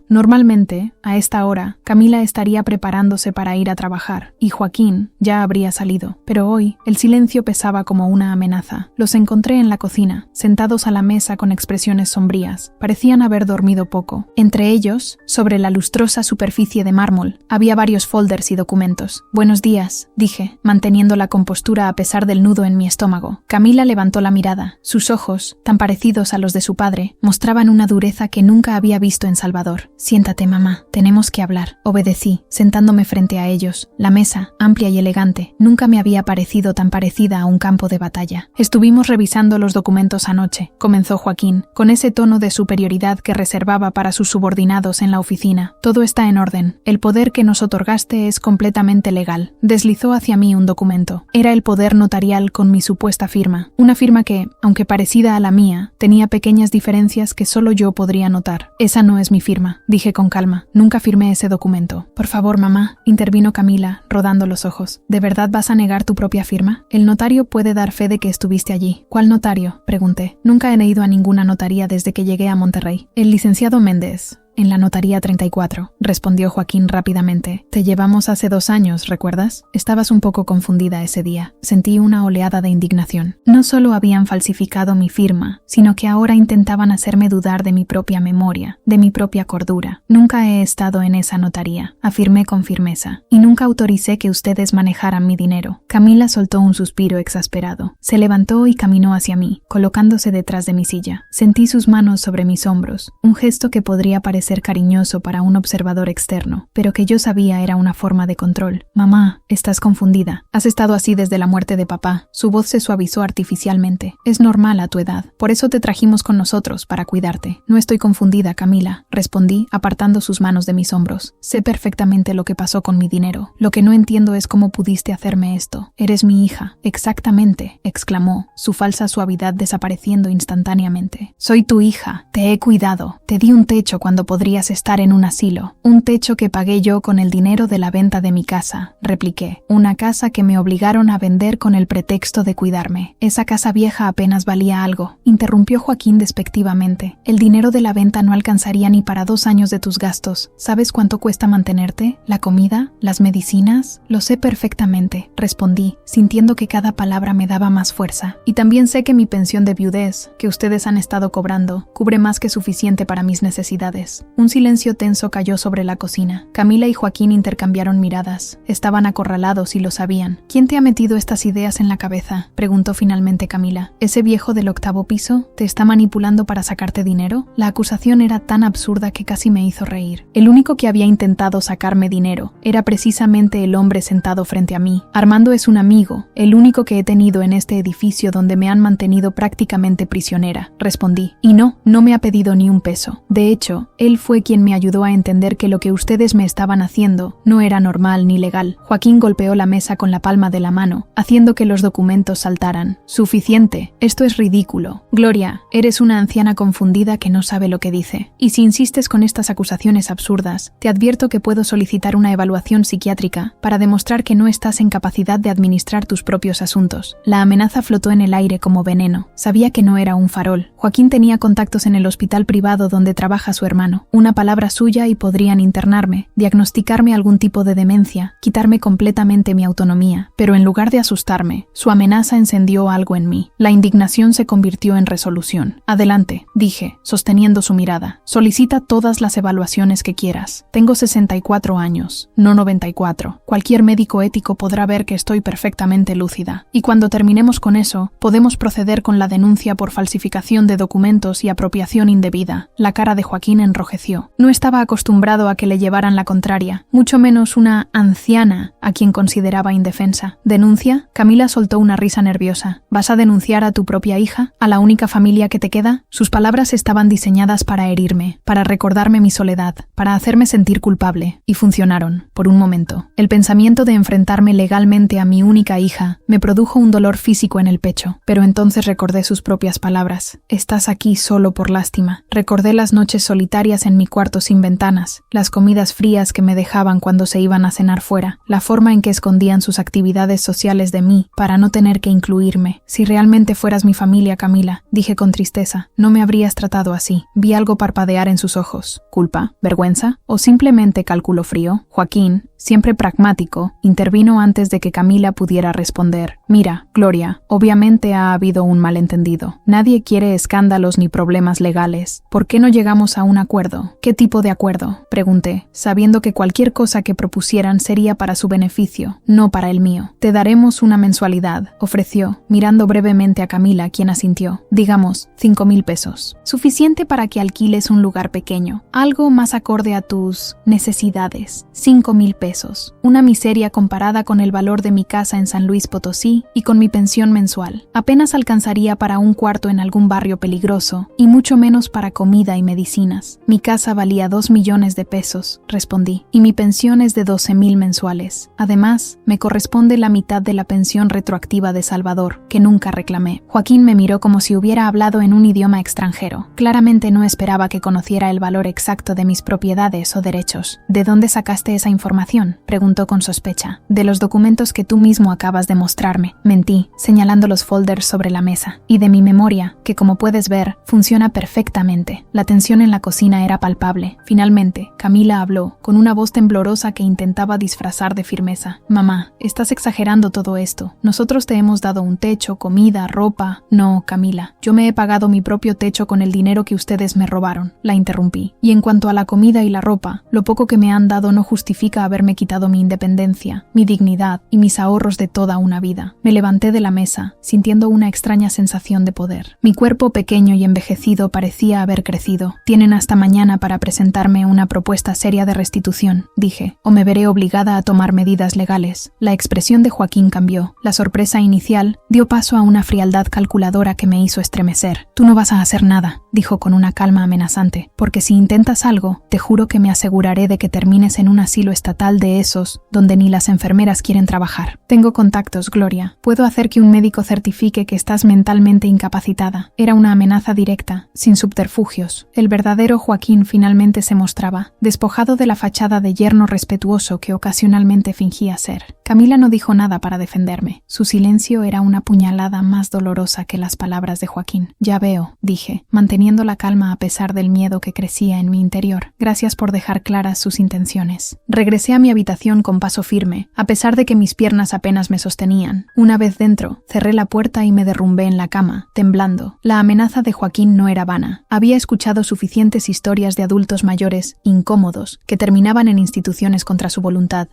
Normalmente, a esta hora, Camila estaría preparándose para ir a trabajar, y Joaquín ya habría salido. Pero hoy, el silencio pesaba como una amenaza. Los encontré en la cocina, sentados a la mesa con expresiones sombrías. Parecían haber dormido poco. Entre ellos, sobre la lustrosa superficie de mármol, había varios folders y documentos. «Buenos días», dije, manteniendo la compostura a pesar del nudo en mi estómago. Camila levantó la mirada. Sus ojos, tan parecidos a los de su padre, mostraban una dureza que nunca había visto en Salvador. «Siéntate, mamá, tenemos que hablar», obedecí, sentándome frente a ellos. La mesa, amplia y elegante, nunca me había parecido tan parecida a un campo de batalla. «Estuvimos revisando los documentos anoche», comenzó Joaquín, con ese tono de superioridad que reservaba para sus subordinados en la oficina. «Todo está en orden. El poder que nos otorgaste es completamente legal». Deslizó hacia mí un documento. Era el poder notarial con mi supuesta firma. Una firma que, aunque parecida a la mía, tenía pequeñas diferencias que solo yo podría notar. «Esa no es mi firma», dije con calma. «Nunca firmé ese documento». «Por favor, mamá», intervino Camila, rodando los ojos. «¿De verdad vas a negar tu propia firma? El notario puede dar fe de que estuviste allí». «¿Cuál notario?», pregunté. «Nunca he ido a ninguna notaría desde que llegué a Monterrey». «El licenciado Méndez». «En la notaría 34», respondió Joaquín rápidamente. «Te llevamos hace 2 años, ¿recuerdas? Estabas un poco confundida ese día». Sentí una oleada de indignación. No solo habían falsificado mi firma, sino que ahora intentaban hacerme dudar de mi propia memoria, de mi propia cordura. «Nunca he estado en esa notaría», afirmé con firmeza, «y nunca autoricé que ustedes manejaran mi dinero». Camila soltó un suspiro exasperado. Se levantó y caminó hacia mí, colocándose detrás de mi silla. Sentí sus manos sobre mis hombros, un gesto que podría parecer cariñoso para un observador externo, pero que yo sabía era una forma de control. «Mamá, estás confundida. Has estado así desde la muerte de papá». Su voz se suavizó artificialmente. «Es normal a tu edad. Por eso te trajimos con nosotros, para cuidarte». «No estoy confundida, Camila», respondí, apartando sus manos de mis hombros. «Sé perfectamente lo que pasó con mi dinero. Lo que no entiendo es cómo pudiste hacerme esto. Eres mi hija». «Exactamente», exclamó, su falsa suavidad desapareciendo instantáneamente. «Soy tu hija. Te he cuidado. Te di un techo cuando podrías estar en un asilo. Un techo que pagué yo con el dinero de la venta de mi casa», repliqué. «Una casa que me obligaron a vender con el pretexto de cuidarme. Esa casa vieja apenas valía algo», interrumpió Joaquín despectivamente. «El dinero de la venta no alcanzaría ni para 2 años de tus gastos. ¿Sabes cuánto cuesta mantenerte? ¿La comida? ¿Las medicinas?» «Lo sé perfectamente», respondí, sintiendo que cada palabra me daba más fuerza. «Y también sé que mi pensión de viudez, que ustedes han estado cobrando, cubre más que suficiente para mis necesidades». palabras. Un silencio tenso cayó sobre la cocina. Camila y Joaquín intercambiaron miradas. Estaban acorralados y lo sabían. ¿Quién te ha metido estas ideas en la cabeza?, preguntó finalmente Camila. ¿Ese viejo del 8º piso te está manipulando para sacarte dinero? La acusación era tan absurda que casi me hizo reír. El único que había intentado sacarme dinero era precisamente el hombre sentado frente a mí. Armando es un amigo, el único que he tenido en este edificio donde me han mantenido prácticamente prisionera, respondí. Y no me ha pedido ni un peso. De hecho, él fue quien me ayudó a entender que lo que ustedes me estaban haciendo no era normal ni legal. Joaquín golpeó la mesa con la palma de la mano, haciendo que los documentos saltaran. Suficiente, esto es ridículo. Gloria, eres una anciana confundida que no sabe lo que dice. Y si insistes con estas acusaciones absurdas, te advierto que puedo solicitar una evaluación psiquiátrica para demostrar que no estás en capacidad de administrar tus propios asuntos. La amenaza flotó en el aire como veneno. Sabía que no era un farol. Joaquín tenía contactos en el hospital privado donde trabaja su hermano. Una palabra suya y podrían internarme, diagnosticarme algún tipo de demencia, quitarme completamente mi autonomía. Pero en lugar de asustarme, su amenaza encendió algo en mí. La indignación se convirtió en resolución. Adelante, dije, sosteniendo su mirada. Solicita todas las evaluaciones que quieras. Tengo 64 años, no 94. Cualquier médico ético podrá ver que estoy perfectamente lúcida. Y cuando terminemos con eso, podemos proceder con la denuncia por falsificación de documentos y apropiación indebida. La cara de Joaquín enrojeció. No estaba acostumbrado a que le llevaran la contraria, mucho menos una anciana a quien consideraba indefensa. ¿Denuncia? Camila soltó una risa nerviosa. ¿Vas a denunciar a tu propia hija? ¿A la única familia que te queda? Sus palabras estaban diseñadas para herirme, para recordarme mi soledad, para hacerme sentir culpable. Y funcionaron, por un momento. El pensamiento de enfrentarme legalmente a mi única hija me produjo un dolor físico en el pecho, pero entonces recordé sus propias palabras. Estás aquí solo por lástima. Recordé las noches solitarias en mi cuarto sin ventanas, las comidas frías que me dejaban cuando se iban a cenar fuera, la forma en que escondían sus actividades sociales de mí para no tener que incluirme. Si realmente fueras mi familia, Camila, dije con tristeza, no me habrías tratado así. Vi algo parpadear en sus ojos. ¿Culpa? ¿Vergüenza? ¿O simplemente cálculo frío? Joaquín, siempre pragmático, intervino antes de que Camila pudiera responder. Mira, Gloria, obviamente ha habido un malentendido. Nadie quiere escándalos ni problemas legales. ¿Por qué no llegamos a un acuerdo? ¿Qué tipo de acuerdo?, pregunté, sabiendo que cualquier cosa que propusieran sería para su beneficio, no para el mío. Te daremos una mensualidad, ofreció, mirando brevemente a Camila, quien asintió. Digamos, 5,000 pesos. Suficiente para que alquiles un lugar pequeño, algo más acorde a tus necesidades. 5,000 pesos. Una miseria comparada con el valor de mi casa en San Luis Potosí y con mi pensión mensual. Apenas alcanzaría para un cuarto en algún barrio peligroso y mucho menos para comida y medicinas. Mi casa valía 2 millones de pesos, respondí, y mi pensión es de 12,000 mensuales. Además, me corresponde la mitad de la pensión retroactiva de Salvador, que nunca reclamé. Joaquín me miró como si hubiera hablado en un idioma extranjero. Claramente no esperaba que conociera el valor exacto de mis propiedades o derechos. ¿De dónde sacaste esa información?, preguntó con sospecha. De los documentos que tú mismo acabas de mostrarme, mentí, señalando los folders sobre la mesa, y de mi memoria, que como puedes ver, funciona perfectamente. La tensión en la cocina era palpable. Finalmente, Camila habló, con una voz temblorosa que intentaba disfrazar de firmeza. Mamá, estás exagerando todo esto. Nosotros te hemos dado un techo, comida, ropa. No, Camila, yo me he pagado mi propio techo con el dinero que ustedes me robaron. La interrumpí. Y en cuanto a la comida y la ropa, lo poco que me han dado no justifica haberme quitado mi independencia, mi dignidad y mis ahorros de toda una vida. Me levanté de la mesa, sintiendo una extraña sensación de poder. Mi cuerpo pequeño y envejecido parecía haber crecido. Tienen hasta mañana para presentarme una propuesta seria de restitución, dije, o me veré obligada a tomar medidas legales. La expresión de Joaquín cambió. La sorpresa inicial dio paso a una frialdad calculadora que me hizo estremecer. Tú no vas a hacer nada, dijo con una calma amenazante, porque si intentas algo, te juro que me aseguraré de que termines en un asilo estatal de esos donde ni las enfermeras quieren trabajar. Tengo contactos, Gloria. Puedo hacer que un médico certifique que estás mentalmente incapacitada. Era una amenaza directa, sin subterfugios. El verdadero Joaquín finalmente se mostraba, despojado de la fachada de yerno respetuoso que ocasionalmente fingía ser. Camila no dijo nada para defenderme. Su silencio era una puñalada más dolorosa que las palabras de Joaquín. Ya veo, dije, manteniendo manteniendo la calma a pesar del miedo que crecía en mi interior. Gracias por dejar claras sus intenciones. Regresé a mi habitación con paso firme, a pesar de que mis piernas apenas me sostenían. Una vez dentro, cerré la puerta y me derrumbé en la cama, temblando. La amenaza de Joaquín no era vana. Había escuchado suficientes historias de adultos mayores, incómodos, que terminaban en instituciones contra su voluntad,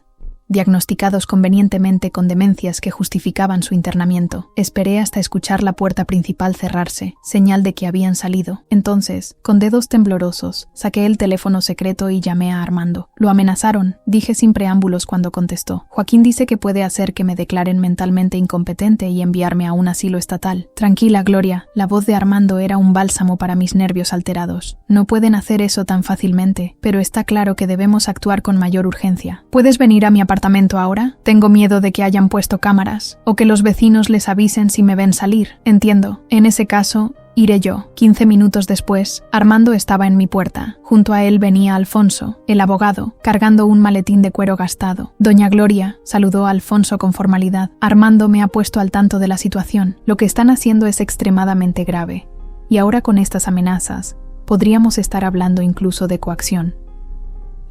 diagnosticados convenientemente con demencias que justificaban su internamiento. Esperé hasta escuchar la puerta principal cerrarse, señal de que habían salido. Entonces, con dedos temblorosos, saqué el teléfono secreto y llamé a Armando. Lo amenazaron, dije sin preámbulos cuando contestó. Joaquín dice que puede hacer que me declaren mentalmente incompetente y enviarme a un asilo estatal. Tranquila, Gloria, la voz de Armando era un bálsamo para mis nervios alterados. No pueden hacer eso tan fácilmente, pero está claro que debemos actuar con mayor urgencia. ¿Puedes venir a mi apartamento ahora? Tengo miedo de que hayan puesto cámaras, o que los vecinos les avisen si me ven salir. Entiendo. En ese caso, iré yo. 15 minutos después, Armando estaba en mi puerta. Junto a él venía Alfonso, el abogado, cargando un maletín de cuero gastado. Doña Gloria, saludó a Alfonso con formalidad. Armando me ha puesto al tanto de la situación. Lo que están haciendo es extremadamente grave. Y ahora con estas amenazas, podríamos estar hablando incluso de coacción.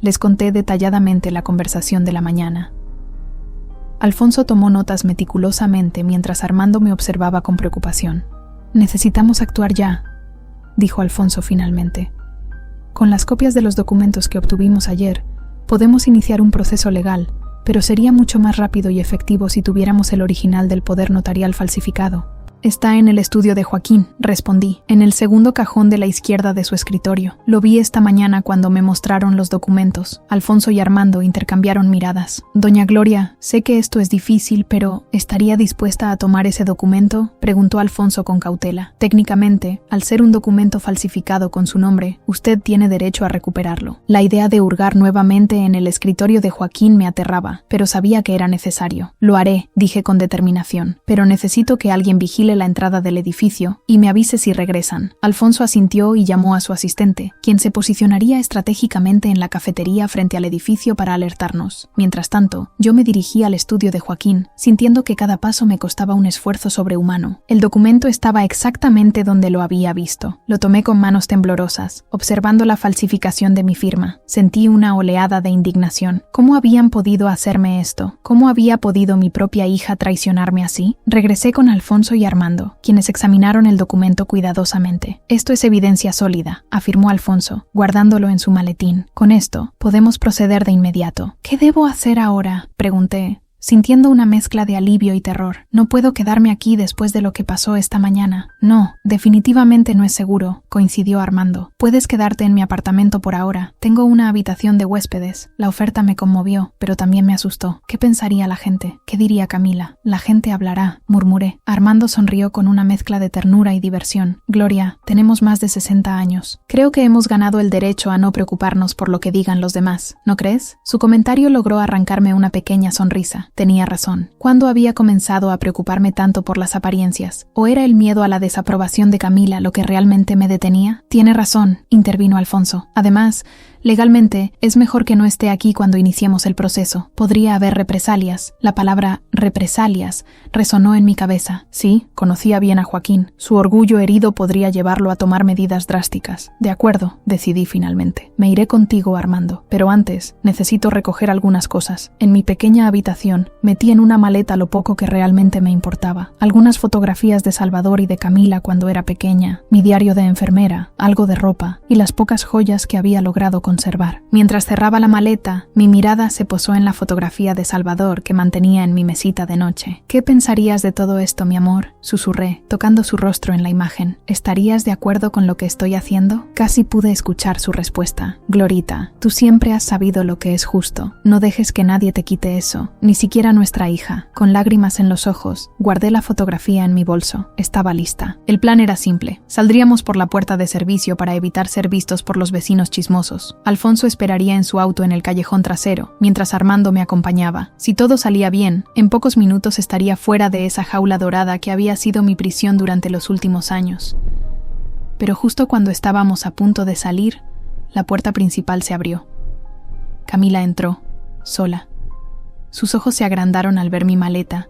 Les conté detalladamente la conversación de la mañana. Alfonso tomó notas meticulosamente mientras Armando me observaba con preocupación. «Necesitamos actuar ya», dijo Alfonso finalmente. «Con las copias de los documentos que obtuvimos ayer, podemos iniciar un proceso legal, pero sería mucho más rápido y efectivo si tuviéramos el original del poder notarial falsificado». «Está en el estudio de Joaquín», respondí, «en el segundo cajón de la izquierda de su escritorio. Lo vi esta mañana cuando me mostraron los documentos». Alfonso y Armando intercambiaron miradas. «Doña Gloria, sé que esto es difícil, pero ¿estaría dispuesta a tomar ese documento?», preguntó Alfonso con cautela. «Técnicamente, al ser un documento falsificado con su nombre, usted tiene derecho a recuperarlo». La idea de hurgar nuevamente en el escritorio de Joaquín me aterraba, pero sabía que era necesario. «Lo haré», dije con determinación, «pero necesito que alguien vigile la entrada del edificio y me avise si regresan». Alfonso asintió y llamó a su asistente, quien se posicionaría estratégicamente en la cafetería frente al edificio para alertarnos. Mientras tanto, yo me dirigí al estudio de Joaquín, sintiendo que cada paso me costaba un esfuerzo sobrehumano. El documento estaba exactamente donde lo había visto. Lo tomé con manos temblorosas, observando la falsificación de mi firma. Sentí una oleada de indignación. ¿Cómo habían podido hacerme esto? ¿Cómo había podido mi propia hija traicionarme así? Regresé con Alfonso y Armando, quienes examinaron el documento cuidadosamente. «Esto es evidencia sólida», afirmó Alfonso, guardándolo en su maletín. «Con esto, podemos proceder de inmediato». «¿Qué debo hacer ahora?», pregunté, sintiendo una mezcla de alivio y terror. «No puedo quedarme aquí después de lo que pasó esta mañana». «No, definitivamente no es seguro», coincidió Armando. «Puedes quedarte en mi apartamento por ahora. Tengo una habitación de huéspedes». La oferta me conmovió, pero también me asustó. ¿Qué pensaría la gente? ¿Qué diría Camila? «La gente hablará», murmuré. Armando sonrió con una mezcla de ternura y diversión. «Gloria, tenemos más de 60 años. Creo que hemos ganado el derecho a no preocuparnos por lo que digan los demás, ¿no crees?». Su comentario logró arrancarme una pequeña sonrisa. Tenía razón. ¿Cuándo había comenzado a preocuparme tanto por las apariencias? ¿O era el miedo a la desaprobación de Camila lo que realmente me detenía? «Tiene razón», intervino Alfonso. «Además, legalmente, es mejor que no esté aquí cuando iniciemos el proceso. Podría haber represalias». La palabra represalias resonó en mi cabeza. Sí, conocía bien a Joaquín. Su orgullo herido podría llevarlo a tomar medidas drásticas. «De acuerdo», decidí finalmente. «Me iré contigo, Armando. Pero antes, necesito recoger algunas cosas». En mi pequeña habitación, metí en una maleta lo poco que realmente me importaba. Algunas fotografías de Salvador y de Camila cuando era pequeña, mi diario de enfermera, algo de ropa y las pocas joyas que había logrado conservar. Mientras cerraba la maleta, mi mirada se posó en la fotografía de Salvador que mantenía en mi mesita de noche. «¿Qué pensarías de todo esto, mi amor?», susurré, tocando su rostro en la imagen. «¿Estarías de acuerdo con lo que estoy haciendo?». Casi pude escuchar su respuesta. «Glorita, tú siempre has sabido lo que es justo. No dejes que nadie te quite eso, ni siquiera nuestra hija». Con lágrimas en los ojos, guardé la fotografía en mi bolso. Estaba lista. El plan era simple. Saldríamos por la puerta de servicio para evitar ser vistos por los vecinos chismosos. Alfonso esperaría en su auto en el callejón trasero, mientras Armando me acompañaba. Si todo salía bien, en pocos minutos estaría fuera de esa jaula dorada que había sido mi prisión durante los últimos años. Pero justo cuando estábamos a punto de salir, la puerta principal se abrió. Camila entró, sola. Sus ojos se agrandaron al ver mi maleta,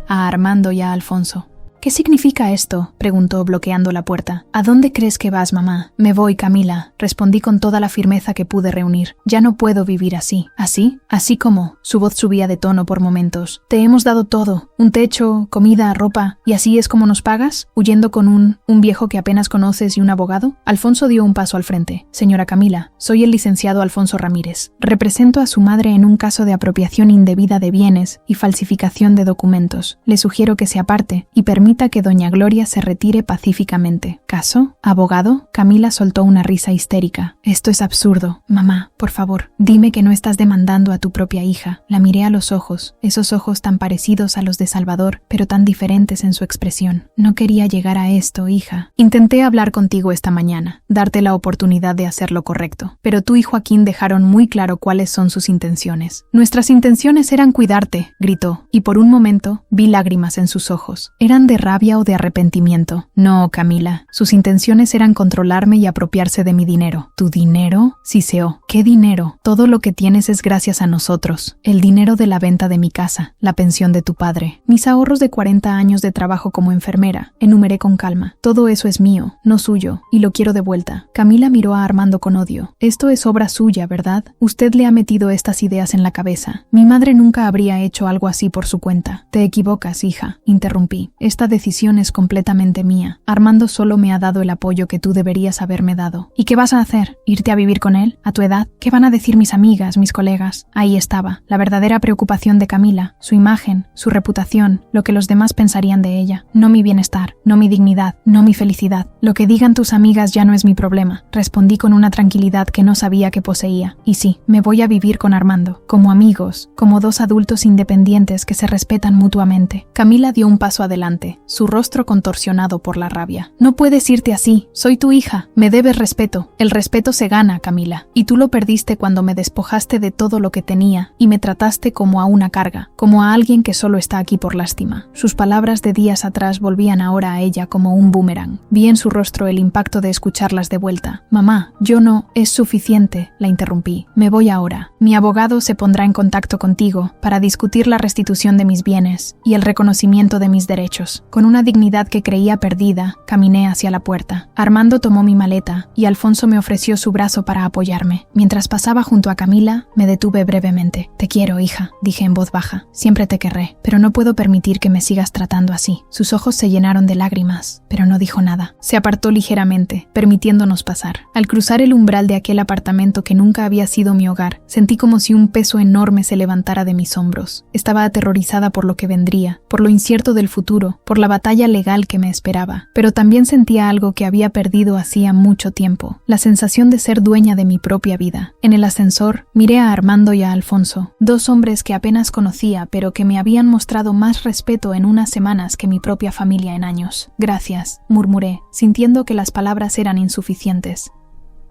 a Armando y a Alfonso. ¿Qué significa esto?, preguntó bloqueando la puerta. ¿A dónde crees que vas, mamá? Me voy, Camila, respondí con toda la firmeza que pude reunir. Ya no puedo vivir así. ¿Así? ¿Así cómo? Su voz subía de tono por momentos. Te hemos dado todo, un techo, comida, ropa, ¿y así es como nos pagas? ¿Huyendo con un viejo que apenas conoces y un abogado? Alfonso dio un paso al frente. Señora Camila, soy el licenciado Alfonso Ramírez. Represento a su madre en un caso de apropiación indebida de bienes y falsificación de documentos. Le sugiero que se aparte y permita que doña Gloria se retire pacíficamente. ¿Caso? ¿Abogado? Camila soltó una risa histérica. Esto es absurdo. Mamá, por favor, dime que no estás demandando a tu propia hija. La miré a los ojos, esos ojos tan parecidos a los de Salvador, pero tan diferentes en su expresión. No quería llegar a esto, hija. Intenté hablar contigo esta mañana, darte la oportunidad de hacer lo correcto, pero tú y Joaquín dejaron muy claro cuáles son sus intenciones. Nuestras intenciones eran cuidarte, gritó, y por un momento vi lágrimas en sus ojos. ¿Eran de rabia o de arrepentimiento? No, Camila. Sus intenciones eran controlarme y apropiarse de mi dinero. ¿Tu dinero? Siseó. ¿Qué dinero? Todo lo que tienes es gracias a nosotros. El dinero de la venta de mi casa, la pensión de tu padre, mis ahorros de 40 años de trabajo como enfermera. Enumeré con calma. Todo eso es mío, no suyo, y lo quiero de vuelta. Camila miró a Armando con odio. Esto es obra suya, ¿verdad? Usted le ha metido estas ideas en la cabeza. Mi madre nunca habría hecho algo así por su cuenta. Te equivocas, hija, interrumpí. Esta decisión es completamente mía. Armando solo me ha dado el apoyo que tú deberías haberme dado. ¿Y qué vas a hacer? ¿Irte a vivir con él? ¿A tu edad? ¿Qué van a decir mis amigas, mis colegas? Ahí estaba, la verdadera preocupación de Camila, su imagen, su reputación, lo que los demás pensarían de ella. No mi bienestar, no mi dignidad, no mi felicidad. Lo que digan tus amigas ya no es mi problema, respondí con una tranquilidad que no sabía que poseía. Y sí, me voy a vivir con Armando, como amigos, como dos adultos independientes que se respetan mutuamente. Camila dio un paso adelante, su rostro contorsionado por la rabia. No puedes irte así, soy tu hija, me debes respeto. El respeto se gana, Camila, y tú lo perdiste cuando me despojaste de todo lo que tenía y me trataste como a una carga, como a alguien que solo está aquí por lástima. Sus palabras de días atrás volvían ahora a ella como un boomerang. Vi en su rostro el impacto de escucharlas de vuelta. Mamá, yo no, es suficiente, la interrumpí. Me voy ahora. Mi abogado se pondrá en contacto contigo para discutir la restitución de mis bienes y el reconocimiento de mis derechos. Con una dignidad que creía perdida, caminé hacia la puerta. Armando tomó mi maleta y Alfonso me ofreció su brazo para apoyarme. Mientras pasaba junto a Camila, me detuve brevemente. Te quiero, hija, dije en voz baja. Siempre te querré, pero no puedo permitir que me sigas tratando así. Sus ojos se llenaron de lágrimas, pero no dijo nada. Se apartó ligeramente, permitiéndonos pasar. Al cruzar el umbral de aquel apartamento que nunca había sido mi hogar, sentí como si un peso enorme se levantara de mis hombros. Estaba aterrorizada por lo que vendría, por lo incierto del futuro, por la batalla legal que me esperaba, pero también sentía algo que había perdido hacía mucho tiempo, la sensación de ser dueña de mi propia vida. En el ascensor, miré a Armando y a Alfonso, dos hombres que apenas conocía, pero que me habían mostrado más respeto en unas semanas que mi propia familia en años. Gracias, murmuré, sintiendo que las palabras eran insuficientes.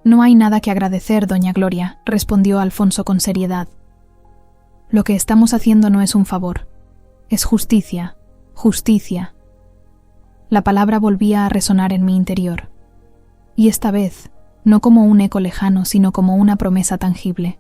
No hay nada que agradecer, doña Gloria, respondió Alfonso con seriedad. Lo que estamos haciendo no es un favor, es justicia, justicia. La palabra volvía a resonar en mi interior. Y esta vez, no como un eco lejano, sino como una promesa tangible.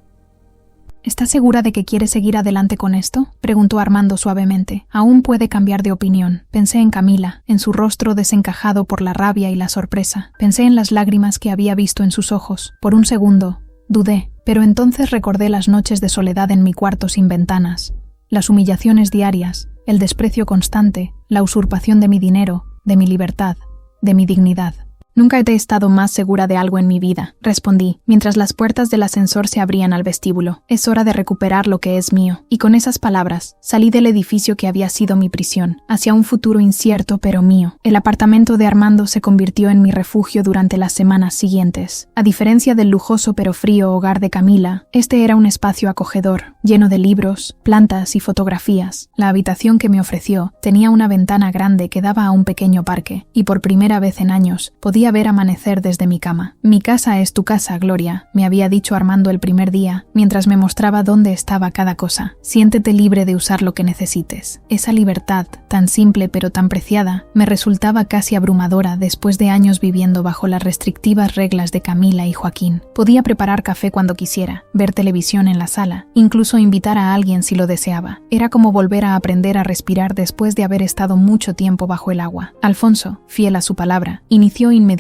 ¿Estás segura de que quieres seguir adelante con esto?, preguntó Armando suavemente. Aún puede cambiar de opinión. Pensé en Camila, en su rostro desencajado por la rabia y la sorpresa. Pensé en las lágrimas que había visto en sus ojos. Por un segundo, dudé, pero entonces recordé las noches de soledad en mi cuarto sin ventanas, las humillaciones diarias, el desprecio constante, la usurpación de mi dinero, de mi libertad, de mi dignidad. Nunca he estado más segura de algo en mi vida, respondí, mientras las puertas del ascensor se abrían al vestíbulo. Es hora de recuperar lo que es mío. Y con esas palabras, salí del edificio que había sido mi prisión, hacia un futuro incierto pero mío. El apartamento de Armando se convirtió en mi refugio durante las semanas siguientes. A diferencia del lujoso pero frío hogar de Camila, este era un espacio acogedor, lleno de libros, plantas y fotografías. La habitación que me ofreció tenía una ventana grande que daba a un pequeño parque, y por primera vez en años podía Podía ver amanecer desde mi cama. Mi casa es tu casa, Gloria, me había dicho Armando el primer día, mientras me mostraba dónde estaba cada cosa. Siéntete libre de usar lo que necesites. Esa libertad, tan simple pero tan preciada, me resultaba casi abrumadora después de años viviendo bajo las restrictivas reglas de Camila y Joaquín. Podía preparar café cuando quisiera, ver televisión en la sala, incluso invitar a alguien si lo deseaba. Era como volver a aprender a respirar después de haber estado mucho tiempo bajo el agua. Alfonso, fiel a su palabra, inició inmediatamente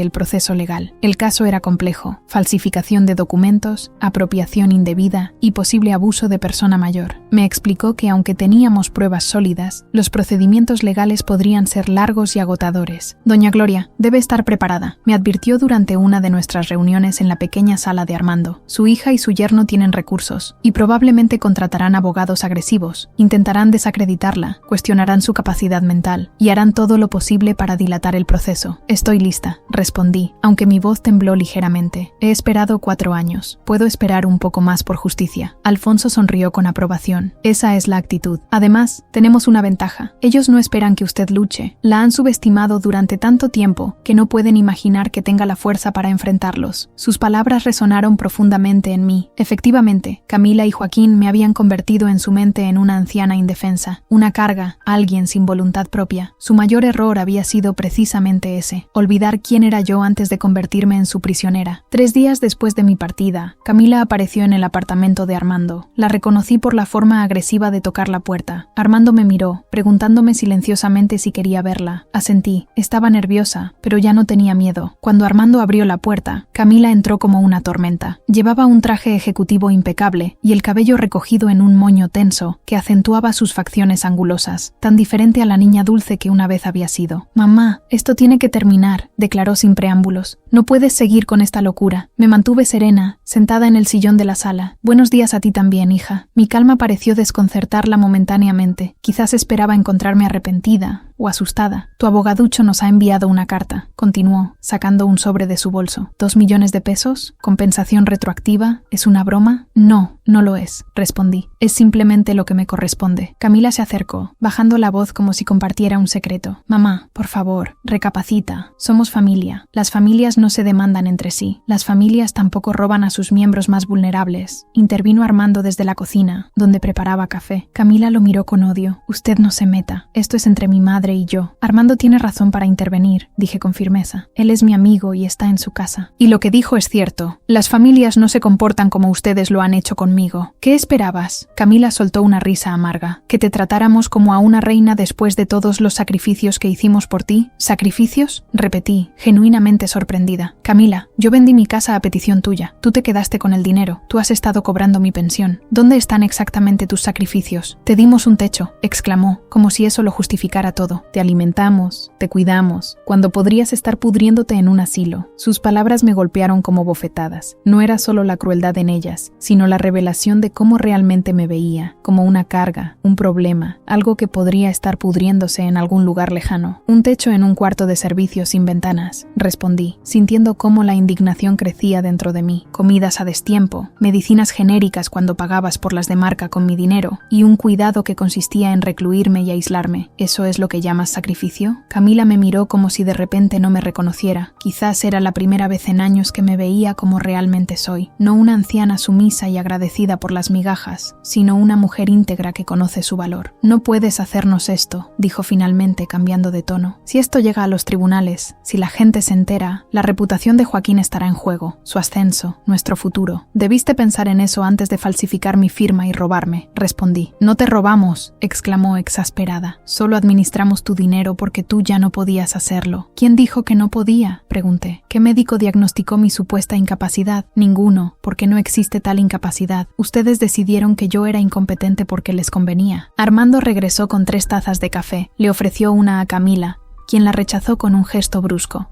el proceso legal. El caso era complejo: falsificación de documentos, apropiación indebida y posible abuso de persona mayor. Me explicó que aunque teníamos pruebas sólidas, los procedimientos legales podrían ser largos y agotadores. Doña Gloria, debe estar preparada, me advirtió durante una de nuestras reuniones en la pequeña sala de Armando. Su hija y su yerno tienen recursos, y probablemente contratarán abogados agresivos, intentarán desacreditarla, cuestionarán su capacidad mental, y harán todo lo posible para dilatar el proceso. Estoy lista, respondí, aunque mi voz tembló ligeramente. He esperado 4 años. Puedo esperar un poco más por justicia. Alfonso sonrió con aprobación. Esa es la actitud. Además, tenemos una ventaja. Ellos no esperan que usted luche. La han subestimado durante tanto tiempo que no pueden imaginar que tenga la fuerza para enfrentarlos. Sus palabras resonaron profundamente en mí. Efectivamente, Camila y Joaquín me habían convertido en su mente en una anciana indefensa, una carga, alguien sin voluntad propia. Su mayor error había sido precisamente ese: olvidar quién era yo antes de convertirme en su prisionera. 3 días después de mi partida, Camila apareció en el apartamento de Armando. La reconocí por la forma agresiva de tocar la puerta. Armando me miró, preguntándome silenciosamente si quería verla. Asentí. Estaba nerviosa, pero ya no tenía miedo. Cuando Armando abrió la puerta, Camila entró como una tormenta. Llevaba un traje ejecutivo impecable y el cabello recogido en un moño tenso que acentuaba sus facciones angulosas, tan diferente a la niña dulce que una vez había sido. «Mamá, esto tiene que terminar», declaró sin preámbulos. «No puedes seguir con esta locura». Me mantuve serena, sentada en el sillón de la sala. «Buenos días a ti también, hija». Mi calma pareció desconcertarla momentáneamente. Quizás esperaba encontrarme arrepentida o asustada. «Tu abogaducho nos ha enviado una carta», continuó, sacando un sobre de su bolso. «¿2 millones de pesos? ¿Compensación retroactiva? ¿Es una broma?» «No, no lo es», respondí. «Es simplemente lo que me corresponde». Camila se acercó, bajando la voz como si compartiera un secreto. «Mamá, por favor, recapacita. Somos familia. Las familias no se demandan entre sí. Las familias tampoco roban a sus miembros más vulnerables». Intervino Armando desde la cocina, donde preparaba café. Camila lo miró con odio. «Usted no se meta. Esto es entre mi madre y yo». «Armando tiene razón para intervenir», dije con firmeza. «Él es mi amigo y está en su casa. Y lo que dijo es cierto. Las familias no se comportan como ustedes lo han hecho conmigo. ¿Qué esperabas?» Camila soltó una risa amarga. «¿Que te tratáramos como a una reina después de todos los sacrificios que hicimos por ti?» «¿Sacrificios?», repetí, genuinamente sorprendida. «Camila, yo vendí mi casa a petición tuya. Tú te quedaste con el dinero. Tú has estado cobrando mi pensión. ¿Dónde están exactamente tus sacrificios? Te dimos un techo», exclamó, como si eso lo justificara todo. «Te alimentamos, te cuidamos, cuando podrías estar pudriéndote en un asilo». Sus palabras me golpearon como bofetadas. No era solo la crueldad en ellas, sino la revelación de cómo realmente me veía, como una carga, un problema, algo que podría estar pudriéndose en algún lugar lejano. «Un techo en un cuarto de servicio sin ventanas», respondí, sintiendo cómo la indignación crecía dentro de mí. «Comidas a destiempo, medicinas genéricas cuando pagabas por las de marca con mi dinero, y un cuidado que consistía en recluirme y aislarme. ¿Eso es lo que llamas sacrificio?» Camila me miró como si de repente no me reconociera. Quizás era la primera vez en años que me veía como realmente soy. No una anciana sumisa y agradecida por las migajas, sino una mujer íntegra que conoce su valor. «No puedes hacernos esto», dijo finalmente, cambiando de tono. «Si esto llega a los tribunales, si la gente se entera, la reputación de Joaquín estará en juego, su ascenso, nuestro futuro. Debiste pensar en eso antes de falsificar mi firma y robarme», respondí. «No te robamos», exclamó exasperada. «Solo administramos tu dinero porque tú ya no podías hacerlo». «¿Quién dijo que no podía?», pregunté. «¿Qué médico diagnosticó mi supuesta incapacidad?» «Ninguno, porque no existe tal incapacidad. Ustedes decidieron que yo era incompetente porque les convenía». Armando regresó con 3 tazas de café. Le ofreció una a Camila, quien la rechazó con un gesto brusco.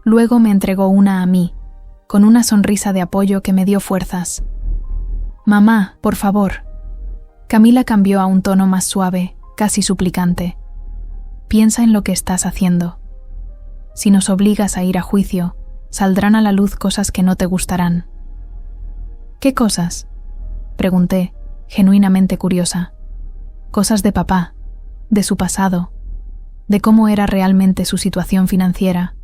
Luego me entregó una a mí, con una sonrisa de apoyo que me dio fuerzas. «Mamá, por favor». Camila cambió a un tono más suave, casi suplicante. «Piensa en lo que estás haciendo. Si nos obligas a ir a juicio, saldrán a la luz cosas que no te gustarán». «¿Qué cosas?», pregunté, genuinamente curiosa. «Cosas de papá, de su pasado, de cómo era realmente su situación financiera».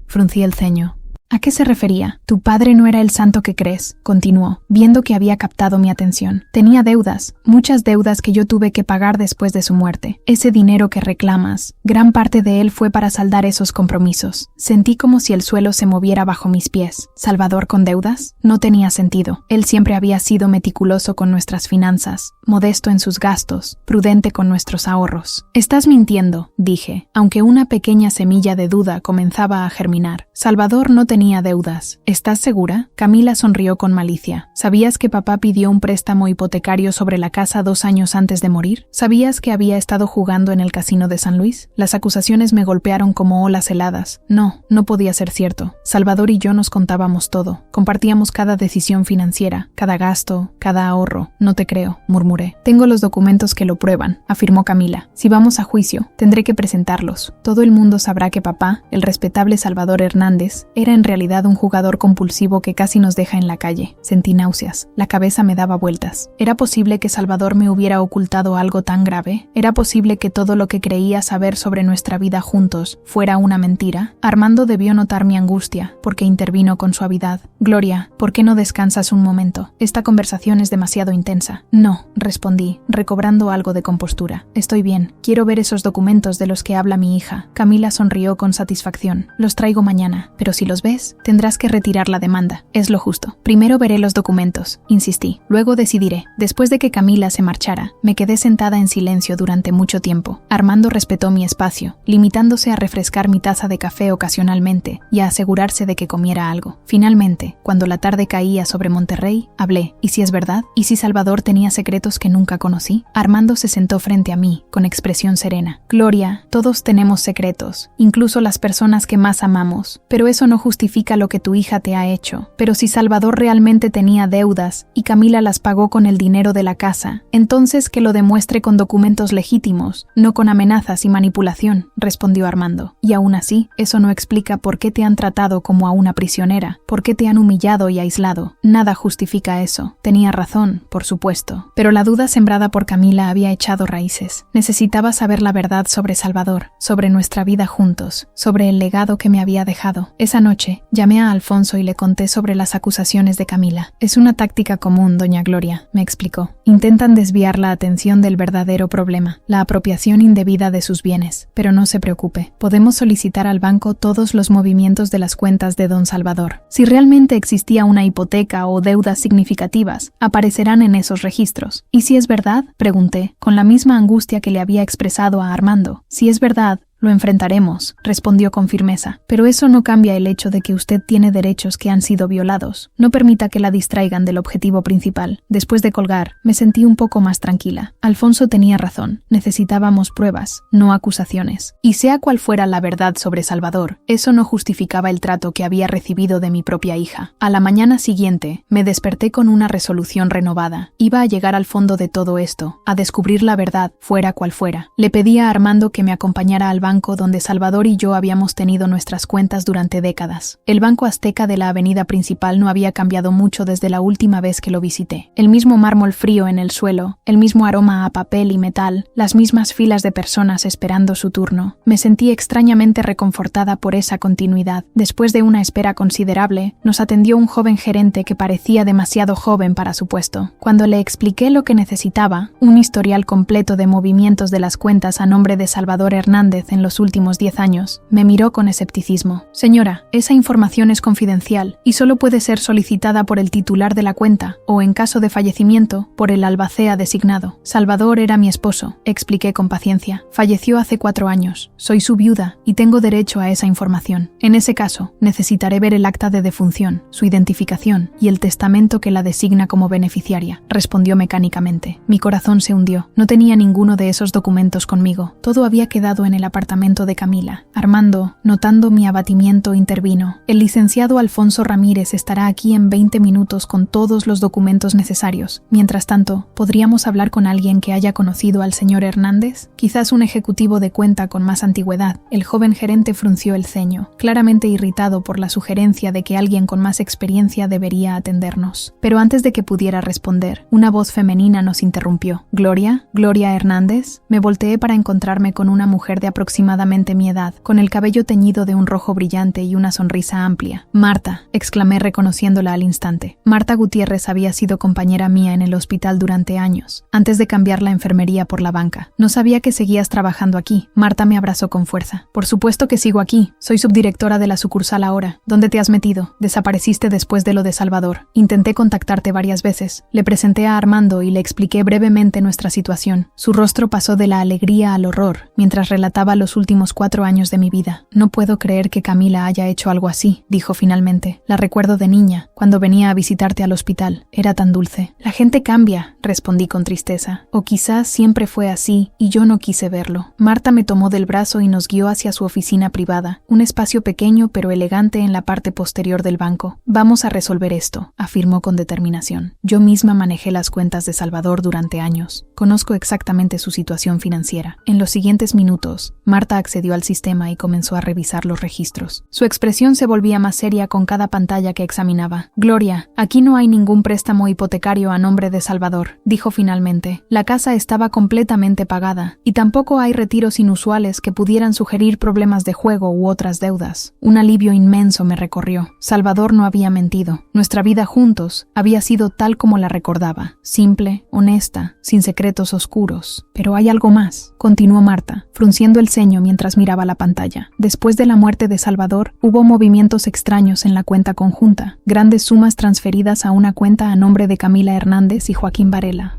Fruncí el ceño. ¿A qué se refería? Tu padre no era el santo que crees, continuó, viendo que había captado mi atención. Tenía deudas, muchas deudas que yo tuve que pagar después de su muerte. Ese dinero que reclamas, gran parte de él fue para saldar esos compromisos. Sentí como si el suelo se moviera bajo mis pies. ¿Salvador con deudas? No tenía sentido. Él siempre había sido meticuloso con nuestras finanzas, modesto en sus gastos, prudente con nuestros ahorros. Estás mintiendo, dije, aunque una pequeña semilla de duda comenzaba a germinar. Salvador no tenía deudas. ¿Estás segura? Camila sonrió con malicia. ¿Sabías que papá pidió un préstamo hipotecario sobre la casa 2 años antes de morir? ¿Sabías que había estado jugando en el casino de San Luis? Las acusaciones me golpearon como olas heladas. No podía ser cierto. Salvador y yo nos contábamos todo. Compartíamos cada decisión financiera, cada gasto, cada ahorro. No te creo, murmuré. Tengo los documentos que lo prueban, afirmó Camila. Si vamos a juicio, tendré que presentarlos. Todo el mundo sabrá que papá, el respetable Salvador Hernández, era en realidad un jugador compulsivo que casi nos deja en la calle. Sentí náuseas. La cabeza me daba vueltas. ¿Era posible que Salvador me hubiera ocultado algo tan grave? ¿Era posible que todo lo que creía saber sobre nuestra vida juntos fuera una mentira? Armando debió notar mi angustia, porque intervino con suavidad. Gloria, ¿por qué no descansas un momento? Esta conversación es demasiado intensa. No, respondí, recobrando algo de compostura. Estoy bien. Quiero ver esos documentos de los que habla mi hija. Camila sonrió con satisfacción. Los traigo mañana. Pero si los ves, tendrás que retirar la demanda. Es lo justo. Primero veré los documentos, insistí. Luego decidiré. Después de que Camila se marchara, me quedé sentada en silencio durante mucho tiempo. Armando respetó mi espacio, limitándose a refrescar mi taza de café ocasionalmente y a asegurarse de que comiera algo. Finalmente, cuando la tarde caía sobre Monterrey, hablé. ¿Y si es verdad? ¿Y si Salvador tenía secretos que nunca conocí? Armando se sentó frente a mí, con expresión serena. Gloria, todos tenemos secretos, incluso las personas que más amamos. Pero eso no justifica lo que tu hija te ha hecho. Pero si Salvador realmente tenía deudas y Camila las pagó con el dinero de la casa, entonces que lo demuestre con documentos legítimos, no con amenazas y manipulación, respondió Armando. Y aún así, eso no explica por qué te han tratado como a una prisionera, por qué te han humillado y aislado. Nada justifica eso. Tenía razón, por supuesto. Pero la duda sembrada por Camila había echado raíces. Necesitaba saber la verdad sobre Salvador, sobre nuestra vida juntos, sobre el legado que me había dejado. Esa noche, llamé a Alfonso y le conté sobre las acusaciones de Camila. Es una táctica común, doña Gloria, me explicó. Intentan desviar la atención del verdadero problema, la apropiación indebida de sus bienes. Pero no se preocupe, podemos solicitar al banco todos los movimientos de las cuentas de don Salvador. Si realmente existía una hipoteca o deudas significativas, aparecerán en esos registros. ¿Y si es verdad?, pregunté, con la misma angustia que le había expresado a Armando. Si es verdad, lo enfrentaremos, respondió con firmeza. Pero eso no cambia el hecho de que usted tiene derechos que han sido violados. No permita que la distraigan del objetivo principal. Después de colgar, me sentí un poco más tranquila. Alfonso tenía razón. Necesitábamos pruebas, no acusaciones. Y sea cual fuera la verdad sobre Salvador, eso no justificaba el trato que había recibido de mi propia hija. A la mañana siguiente, me desperté con una resolución renovada. Iba a llegar al fondo de todo esto, a descubrir la verdad, fuera cual fuera. Le pedí a Armando que me acompañara al banco donde Salvador y yo habíamos tenido nuestras cuentas durante décadas. El Banco Azteca de la avenida principal no había cambiado mucho desde la última vez que lo visité. El mismo mármol frío en el suelo, el mismo aroma a papel y metal, las mismas filas de personas esperando su turno. Me sentí extrañamente reconfortada por esa continuidad. Después de una espera considerable, nos atendió un joven gerente que parecía demasiado joven para su puesto. Cuando le expliqué lo que necesitaba, un historial completo de movimientos de las cuentas a nombre de Salvador Hernández en los últimos 10 años, me miró con escepticismo. Señora, esa información es confidencial y solo puede ser solicitada por el titular de la cuenta o, en caso de fallecimiento, por el albacea designado. Salvador era mi esposo, expliqué con paciencia. Falleció hace 4 años. Soy su viuda y tengo derecho a esa información. En ese caso, necesitaré ver el acta de defunción, su identificación y el testamento que la designa como beneficiaria, respondió mecánicamente. Mi corazón se hundió. No tenía ninguno de esos documentos conmigo. Todo había quedado en el apartamento de Camila. Armando, notando mi abatimiento, intervino. El licenciado Alfonso Ramírez estará aquí en 20 minutos con todos los documentos necesarios. Mientras tanto, ¿podríamos hablar con alguien que haya conocido al señor Hernández? Quizás un ejecutivo de cuenta con más antigüedad. El joven gerente frunció el ceño, claramente irritado por la sugerencia de que alguien con más experiencia debería atendernos. Pero antes de que pudiera responder, una voz femenina nos interrumpió. ¿Gloria? ¿Gloria Hernández? Me volteé para encontrarme con una mujer de aproximadamente aproximadamente mi edad, con el cabello teñido de un rojo brillante y una sonrisa amplia. «Marta», exclamé reconociéndola al instante. Marta Gutiérrez había sido compañera mía en el hospital durante años, antes de cambiar la enfermería por la banca. «No sabía que seguías trabajando aquí». Marta me abrazó con fuerza. «Por supuesto que sigo aquí. Soy subdirectora de la sucursal ahora. ¿Dónde te has metido? Desapareciste después de lo de Salvador. Intenté contactarte varias veces. Le presenté a Armando y le expliqué brevemente nuestra situación. Su rostro pasó de la alegría al horror, mientras relataba los últimos 4 años de mi vida. «No puedo creer que Camila haya hecho algo así», dijo finalmente. «La recuerdo de niña, cuando venía a visitarte al hospital. Era tan dulce». «La gente cambia», respondí con tristeza. «O quizás siempre fue así y yo no quise verlo». Marta me tomó del brazo y nos guió hacia su oficina privada, un espacio pequeño pero elegante en la parte posterior del banco. «Vamos a resolver esto», afirmó con determinación. «Yo misma manejé las cuentas de Salvador durante años. Conozco exactamente su situación financiera». En los siguientes minutos, Marta accedió al sistema y comenzó a revisar los registros. Su expresión se volvía más seria con cada pantalla que examinaba. «Gloria, aquí no hay ningún préstamo hipotecario a nombre de Salvador», dijo finalmente. «La casa estaba completamente pagada, y tampoco hay retiros inusuales que pudieran sugerir problemas de juego u otras deudas». Un alivio inmenso me recorrió. Salvador no había mentido. Nuestra vida juntos había sido tal como la recordaba, simple, honesta, sin secretos oscuros. «Pero hay algo más», continuó Marta, frunciendo el ceño mientras miraba la pantalla. «Después de la muerte de Salvador, hubo movimientos extraños en la cuenta conjunta, grandes sumas transferidas a una cuenta a nombre de Camila Hernández y Joaquín Varela».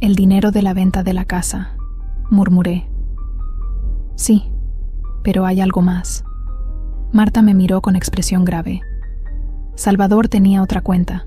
«El dinero de la venta de la casa», murmuré. «Sí, pero hay algo más». Marta me miró con expresión grave. Salvador tenía otra cuenta,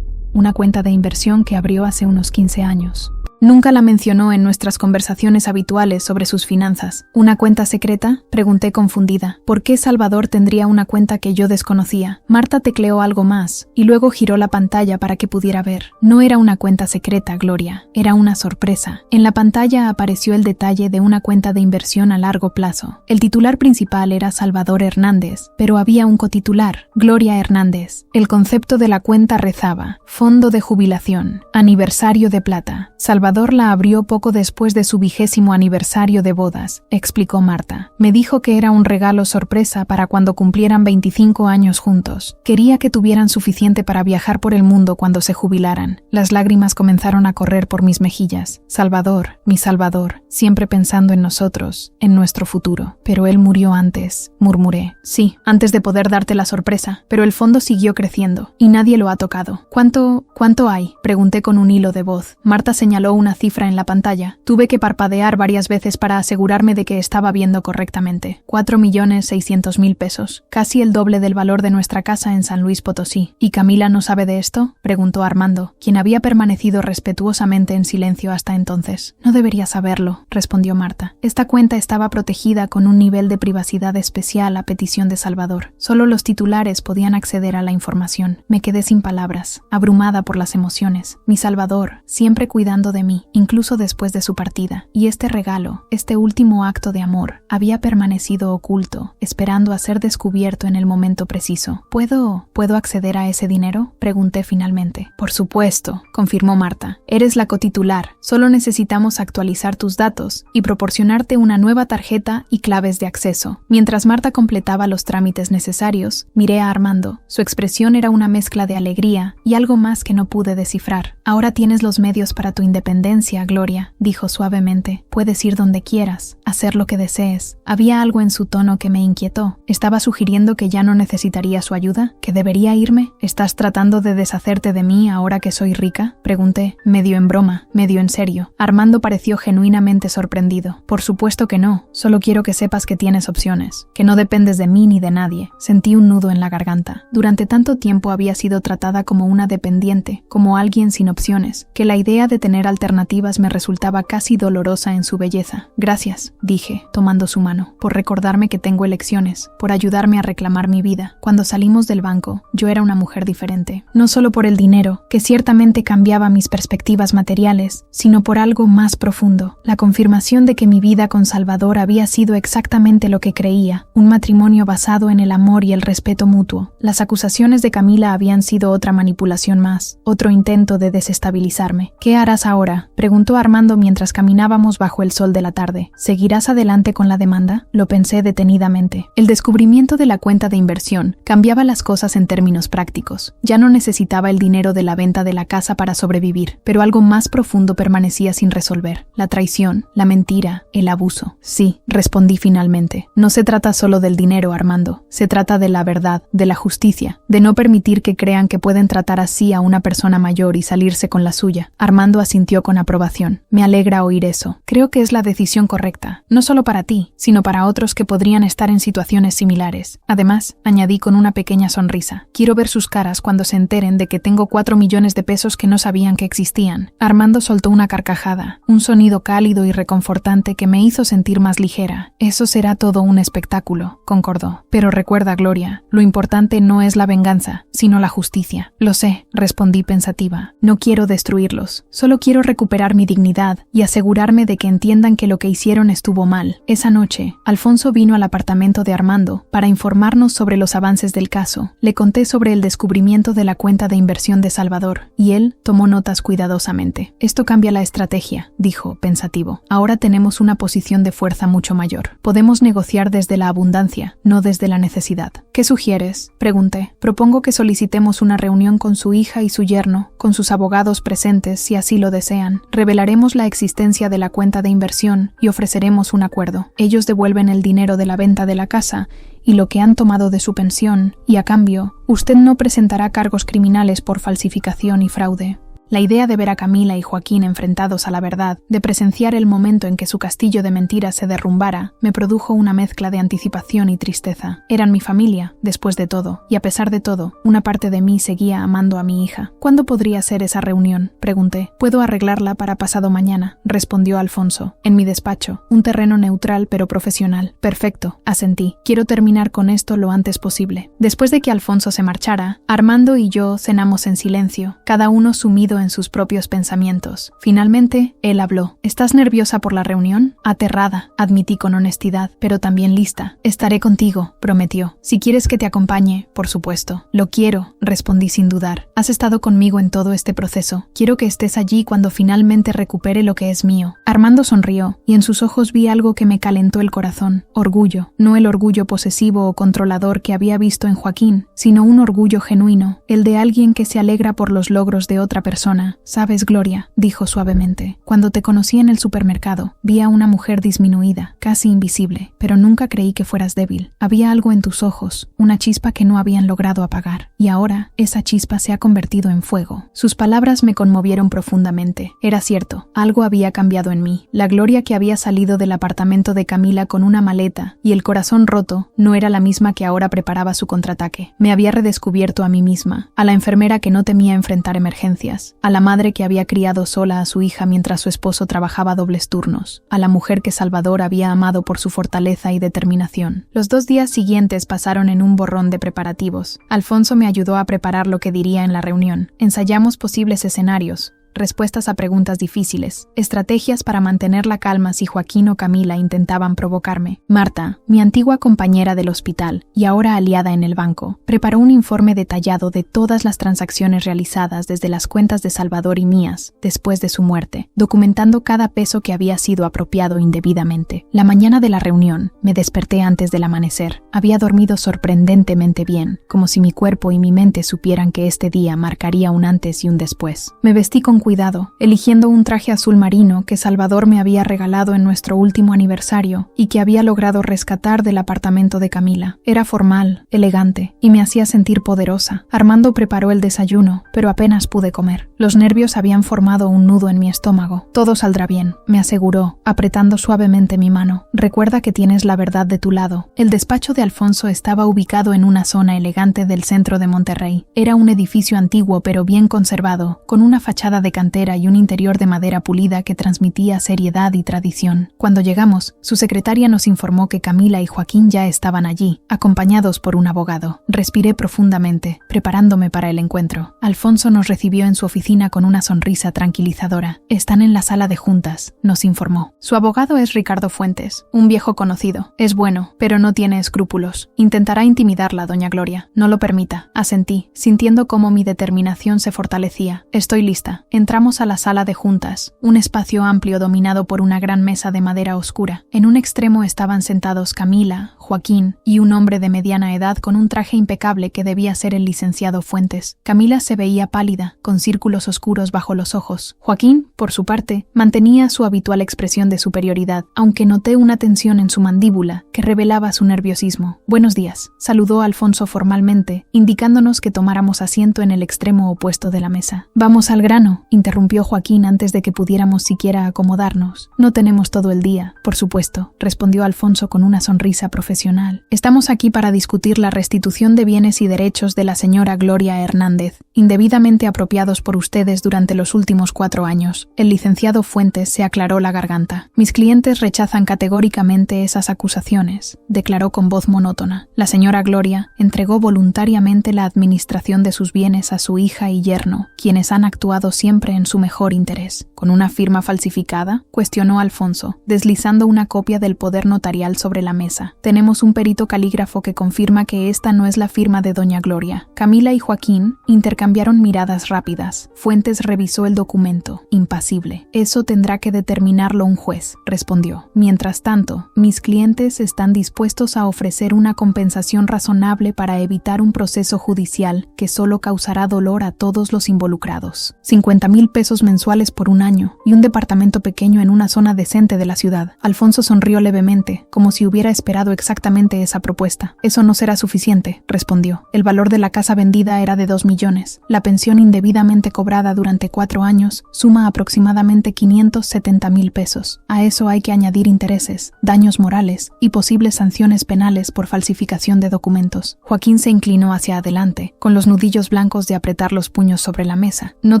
una cuenta de inversión que abrió hace unos 15 años. Nunca la mencionó en nuestras conversaciones habituales sobre sus finanzas. ¿Una cuenta secreta?, pregunté confundida. ¿Por qué Salvador tendría una cuenta que yo desconocía? Marta tecleó algo más, y luego giró la pantalla para que pudiera ver. No era una cuenta secreta, Gloria. Era una sorpresa. En la pantalla apareció el detalle de una cuenta de inversión a largo plazo. El titular principal era Salvador Hernández, pero había un cotitular, Gloria Hernández. El concepto de la cuenta rezaba: Fondo de Jubilación, Aniversario de Plata. Salvador la abrió poco después de su 20º aniversario de bodas, explicó Marta. Me dijo que era un regalo sorpresa para cuando cumplieran 25 años juntos. Quería que tuvieran suficiente para viajar por el mundo cuando se jubilaran. Las lágrimas comenzaron a correr por mis mejillas. Salvador, mi Salvador, siempre pensando en nosotros, en nuestro futuro. Pero él murió antes, murmuré. Sí, antes de poder darte la sorpresa, pero el fondo siguió creciendo, y nadie lo ha tocado. ¿Cuánto hay?, pregunté con un hilo de voz. Marta señaló una cifra en la pantalla. Tuve que parpadear varias veces para asegurarme de que estaba viendo correctamente. 4.600.000 pesos, casi el doble del valor de nuestra casa en San Luis Potosí. ¿Y Camila no sabe de esto?, preguntó Armando, quien había permanecido respetuosamente en silencio hasta entonces. No debería saberlo, respondió Marta. Esta cuenta estaba protegida con un nivel de privacidad especial a petición de Salvador. Solo los titulares podían acceder a la información. Me quedé sin palabras, abrumada por las emociones. Mi Salvador, siempre cuidando de mí, incluso después de su partida. Y este regalo, este último acto de amor, había permanecido oculto, esperando a ser descubierto en el momento preciso. ¿Puedo acceder a ese dinero?, pregunté finalmente. Por supuesto, confirmó Marta. Eres la cotitular. Solo necesitamos actualizar tus datos y proporcionarte una nueva tarjeta y claves de acceso. Mientras Marta completaba los trámites necesarios, miré a Armando. Su expresión era una mezcla de alegría y algo más que no pude descifrar. Ahora tienes los medios para tu independencia, Gloria, dijo suavemente. Puedes ir donde quieras, hacer lo que desees. Había algo en su tono que me inquietó. ¿Estaba sugiriendo que ya no necesitaría su ayuda? ¿Que debería irme? ¿Estás tratando de deshacerte de mí ahora que soy rica?, pregunté, medio en broma, medio en serio. Armando pareció genuinamente sorprendido. Por supuesto que no. Solo quiero que sepas que tienes opciones, que no dependes de mí ni de nadie. Sentí un nudo en la garganta. Durante tanto tiempo había sido tratada como una dependiente, como alguien sin opciones, que la idea de tener alternativas me resultaba casi dolorosa en su belleza. Gracias, dije, tomando su mano, por recordarme que tengo elecciones, por ayudarme a reclamar mi vida. Cuando salimos del banco, yo era una mujer diferente. No solo por el dinero, que ciertamente cambiaba mis perspectivas materiales, sino por algo más profundo, la confirmación de que mi vida con Salvador había sido exactamente lo que creía, un matrimonio basado en el amor y el respeto mutuo. Las acusaciones de Camila habían sido otra manipulación más, otro intento de desestabilizarme. ¿Qué harás ahora?, ahora?, preguntó Armando mientras caminábamos bajo el sol de la tarde. ¿Seguirás adelante con la demanda? Lo pensé detenidamente. El descubrimiento de la cuenta de inversión cambiaba las cosas en términos prácticos. Ya no necesitaba el dinero de la venta de la casa para sobrevivir, pero algo más profundo permanecía sin resolver. La traición, la mentira, el abuso. Sí, respondí finalmente. No se trata solo del dinero, Armando. Se trata de la verdad, de la justicia, de no permitir que crean que pueden tratar así a una persona mayor y salirse con la suya. Armando asintió con aprobación. Me alegra oír eso. Creo que es la decisión correcta, no solo para ti, sino para otros que podrían estar en situaciones similares. Además, añadí con una pequeña sonrisa, quiero ver sus caras cuando se enteren de que tengo 4 millones de pesos que no sabían que existían. Armando soltó una carcajada, un sonido cálido y reconfortante que me hizo sentir más ligera. Eso será todo un espectáculo, concordó. Pero recuerda, Gloria, lo importante no es la venganza, sino la justicia. Lo sé, respondí pensativa. No quiero destruirlos, solo quiero recuperar mi dignidad y asegurarme de que entiendan que lo que hicieron estuvo mal. Esa noche, Alfonso vino al apartamento de Armando para informarnos sobre los avances del caso. Le conté sobre el descubrimiento de la cuenta de inversión de Salvador, y él tomó notas cuidadosamente. Esto cambia la estrategia, dijo, pensativo. Ahora tenemos una posición de fuerza mucho mayor. Podemos negociar desde la abundancia, no desde la necesidad. ¿Qué sugieres?, pregunté. Propongo que solicitemos una reunión con su hija y su yerno, con sus abogados presentes si así lo desean. Revelaremos la existencia de la cuenta de inversión y ofreceremos un acuerdo. Ellos devuelven el dinero de la venta de la casa y lo que han tomado de su pensión, y a cambio, usted no presentará cargos criminales por falsificación y fraude. La idea de ver a Camila y Joaquín enfrentados a la verdad, de presenciar el momento en que su castillo de mentiras se derrumbara, me produjo una mezcla de anticipación y tristeza. Eran mi familia, después de todo, y a pesar de todo, una parte de mí seguía amando a mi hija. ¿Cuándo podría ser esa reunión?, pregunté. Puedo arreglarla para pasado mañana, respondió Alfonso. En mi despacho, un terreno neutral pero profesional. Perfecto, asentí. Quiero terminar con esto lo antes posible. Después de que Alfonso se marchara, Armando y yo cenamos en silencio, cada uno sumido en sus propios pensamientos. Finalmente, él habló. ¿Estás nerviosa por la reunión? Aterrada, admití con honestidad, pero también lista. Estaré contigo, prometió. Si quieres que te acompañe, por supuesto. Lo quiero, respondí sin dudar. Has estado conmigo en todo este proceso. Quiero que estés allí cuando finalmente recupere lo que es mío. Armando sonrió, y en sus ojos vi algo que me calentó el corazón. Orgullo, no el orgullo posesivo o controlador que había visto en Joaquín, sino un orgullo genuino, el de alguien que se alegra por los logros de otra persona. Sabes, Gloria, dijo suavemente, cuando te conocí en el supermercado, vi a una mujer disminuida, casi invisible, pero nunca creí que fueras débil. Había algo en tus ojos, una chispa que no habían logrado apagar, y ahora esa chispa se ha convertido en fuego. Sus palabras me conmovieron profundamente. Era cierto, algo había cambiado en mí. La Gloria que había salido del apartamento de Camila con una maleta y el corazón roto no era la misma que ahora preparaba su contraataque. Me había redescubierto a mí misma, a la enfermera que no temía enfrentar emergencias, a la madre que había criado sola a su hija mientras su esposo trabajaba dobles turnos, a la mujer que Salvador había amado por su fortaleza y determinación. Los 2 días siguientes pasaron en un borrón de preparativos. Alfonso me ayudó a preparar lo que diría en la reunión. Ensayamos posibles escenarios, respuestas a preguntas difíciles, estrategias para mantener la calma si Joaquín o Camila intentaban provocarme. Marta, mi antigua compañera del hospital y ahora aliada en el banco, preparó un informe detallado de todas las transacciones realizadas desde las cuentas de Salvador y mías después de su muerte, documentando cada peso que había sido apropiado indebidamente. La mañana de la reunión, me desperté antes del amanecer. Había dormido sorprendentemente bien, como si mi cuerpo y mi mente supieran que este día marcaría un antes y un después. Me vestí con cuidado, eligiendo un traje azul marino que Salvador me había regalado en nuestro último aniversario y que había logrado rescatar del apartamento de Camila. Era formal, elegante, y me hacía sentir poderosa. Armando preparó el desayuno, pero apenas pude comer. Los nervios habían formado un nudo en mi estómago. Todo saldrá bien, me aseguró, apretando suavemente mi mano. Recuerda que tienes la verdad de tu lado. El despacho de Alfonso estaba ubicado en una zona elegante del centro de Monterrey. Era un edificio antiguo pero bien conservado, con una fachada de cantera y un interior de madera pulida que transmitía seriedad y tradición. Cuando llegamos, su secretaria nos informó que Camila y Joaquín ya estaban allí, acompañados por un abogado. Respiré profundamente, preparándome para el encuentro. Alfonso nos recibió en su oficina con una sonrisa tranquilizadora. Están en la sala de juntas, nos informó. Su abogado es Ricardo Fuentes, un viejo conocido. Es bueno, pero no tiene escrúpulos. Intentará intimidarla, doña Gloria. No lo permita. Asentí, sintiendo cómo mi determinación se fortalecía. Estoy lista. Entramos a la sala de juntas, un espacio amplio dominado por una gran mesa de madera oscura. En un extremo estaban sentados Camila, Joaquín y un hombre de mediana edad con un traje impecable que debía ser el licenciado Fuentes. Camila se veía pálida, con círculos oscuros bajo los ojos. Joaquín, por su parte, mantenía su habitual expresión de superioridad, aunque noté una tensión en su mandíbula que revelaba su nerviosismo. «Buenos días», saludó Alfonso formalmente, indicándonos que tomáramos asiento en el extremo opuesto de la mesa. «Vamos al grano», interrumpió Joaquín antes de que pudiéramos siquiera acomodarnos. «No tenemos todo el día». «Por supuesto», respondió Alfonso con una sonrisa profesional. «Estamos aquí para discutir la restitución de bienes y derechos de la señora Gloria Hernández, indebidamente apropiados por ustedes durante los últimos 4 años». El licenciado Fuentes se aclaró la garganta. «Mis clientes rechazan categóricamente esas acusaciones», declaró con voz monótona. «La señora Gloria entregó voluntariamente la administración de sus bienes a su hija y yerno, quienes han actuado siempre en su mejor interés». «¿Con una firma falsificada?», cuestionó Alfonso, deslizando una copia del poder notarial sobre la mesa. «Tenemos un perito calígrafo que confirma que esta no es la firma de doña Gloria». Camila y Joaquín intercambiaron miradas rápidas. Fuentes revisó el documento, impasible. «Eso tendrá que determinarlo un juez», respondió. «Mientras tanto, mis clientes están dispuestos a ofrecer una compensación razonable para evitar un proceso judicial que solo causará dolor a todos los involucrados. 50,000 pesos mensuales por un año y un departamento pequeño en una zona decente de la ciudad». Alfonso sonrió levemente, como si hubiera esperado exactamente esa propuesta. «Eso no será suficiente», respondió. «El valor de la casa vendida era de 2 millones. La pensión indebidamente cobrada durante 4 años suma aproximadamente 570,000 pesos. A eso hay que añadir intereses, daños morales y posibles sanciones penales por falsificación de documentos». Joaquín se inclinó hacia adelante, con los nudillos blancos de apretar los puños sobre la mesa. «No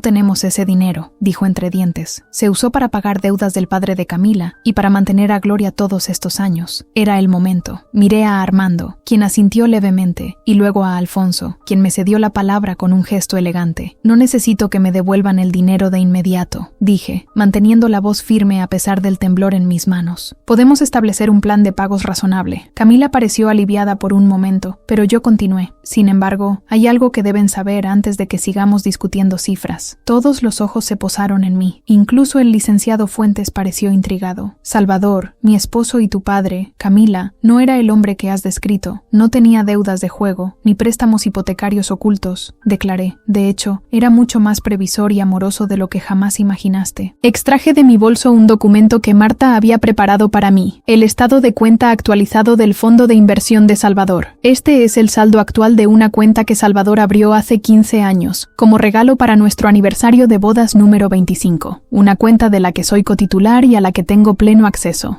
tenemos ese dinero», dijo entre dientes. «Se usó para pagar deudas del padre de Camila y para mantener a Gloria todos estos años. Era el momento». Miré a Armando, quien asintió levemente, y luego a Alfonso, quien me cedió la palabra con un gesto elegante. «No necesito que me devuelvan el dinero de inmediato», dije, manteniendo la voz firme a pesar del temblor en mis manos. «Podemos establecer un plan de pagos razonable». Camila pareció aliviada por un momento, pero yo continué. «Sin embargo, hay algo que deben saber antes de que sigamos discutiendo cifras». Todos los ojos se posaron en mí. Incluso el licenciado Fuentes pareció intrigado. «Salvador, mi esposo y tu padre, Camila, no era el hombre que has descrito. No tenía deudas de juego, ni préstamos hipotecarios ocultos», declaré. «De hecho, era mucho más previsor y amoroso de lo que jamás imaginaste». Extraje de mi bolso un documento que Marta había preparado para mí, el estado de cuenta actualizado del Fondo de Inversión de Salvador. Este es el saldo actual de una cuenta que Salvador abrió hace 15 años, como regalo para nuestro aniversario de bodas número 25. Una cuenta de la que soy cotitular y a la que tengo pleno acceso.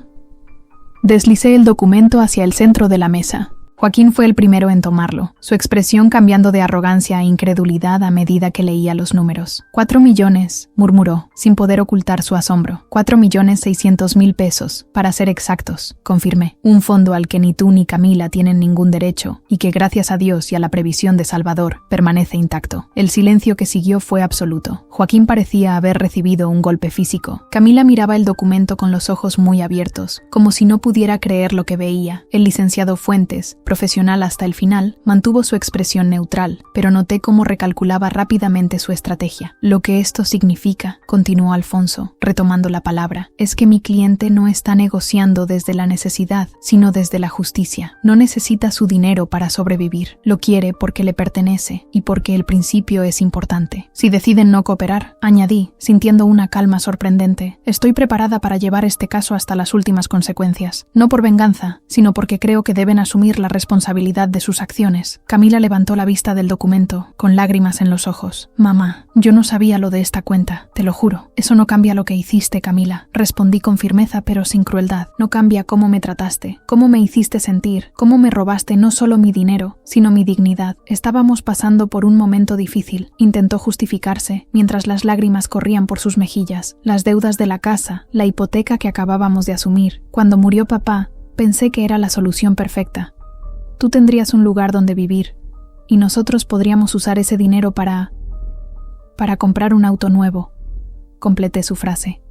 Deslicé el documento hacia el centro de la mesa. Joaquín fue el primero en tomarlo, su expresión cambiando de arrogancia a incredulidad a medida que leía los números. 4 millones, murmuró, sin poder ocultar su asombro. 4,600,000 pesos, para ser exactos, confirmé. Un fondo al que ni tú ni Camila tienen ningún derecho, y que gracias a Dios y a la previsión de Salvador, permanece intacto. El silencio que siguió fue absoluto. Joaquín parecía haber recibido un golpe físico. Camila miraba el documento con los ojos muy abiertos, como si no pudiera creer lo que veía. El licenciado Fuentes, profesional hasta el final, mantuvo su expresión neutral, pero noté cómo recalculaba rápidamente su estrategia. «Lo que esto significa», continuó Alfonso, retomando la palabra, «es que mi cliente no está negociando desde la necesidad, sino desde la justicia. No necesita su dinero para sobrevivir. Lo quiere porque le pertenece y porque el principio es importante. Si deciden no cooperar», añadí, sintiendo una calma sorprendente, «estoy preparada para llevar este caso hasta las últimas consecuencias. No por venganza, sino porque creo que deben asumir la responsabilidad de sus acciones». Camila levantó la vista del documento, con lágrimas en los ojos. «Mamá, yo no sabía lo de esta cuenta, te lo juro». «Eso no cambia lo que hiciste, Camila», respondí con firmeza pero sin crueldad. «No cambia cómo me trataste, cómo me hiciste sentir, cómo me robaste no solo mi dinero, sino mi dignidad. Estábamos pasando por un momento difícil», intentó justificarse, mientras las lágrimas corrían por sus mejillas. «Las deudas de la casa, la hipoteca que acabábamos de asumir. Cuando murió papá, pensé que era la solución perfecta. Tú tendrías un lugar donde vivir, y nosotros podríamos usar ese dinero para comprar un auto nuevo», completé su frase.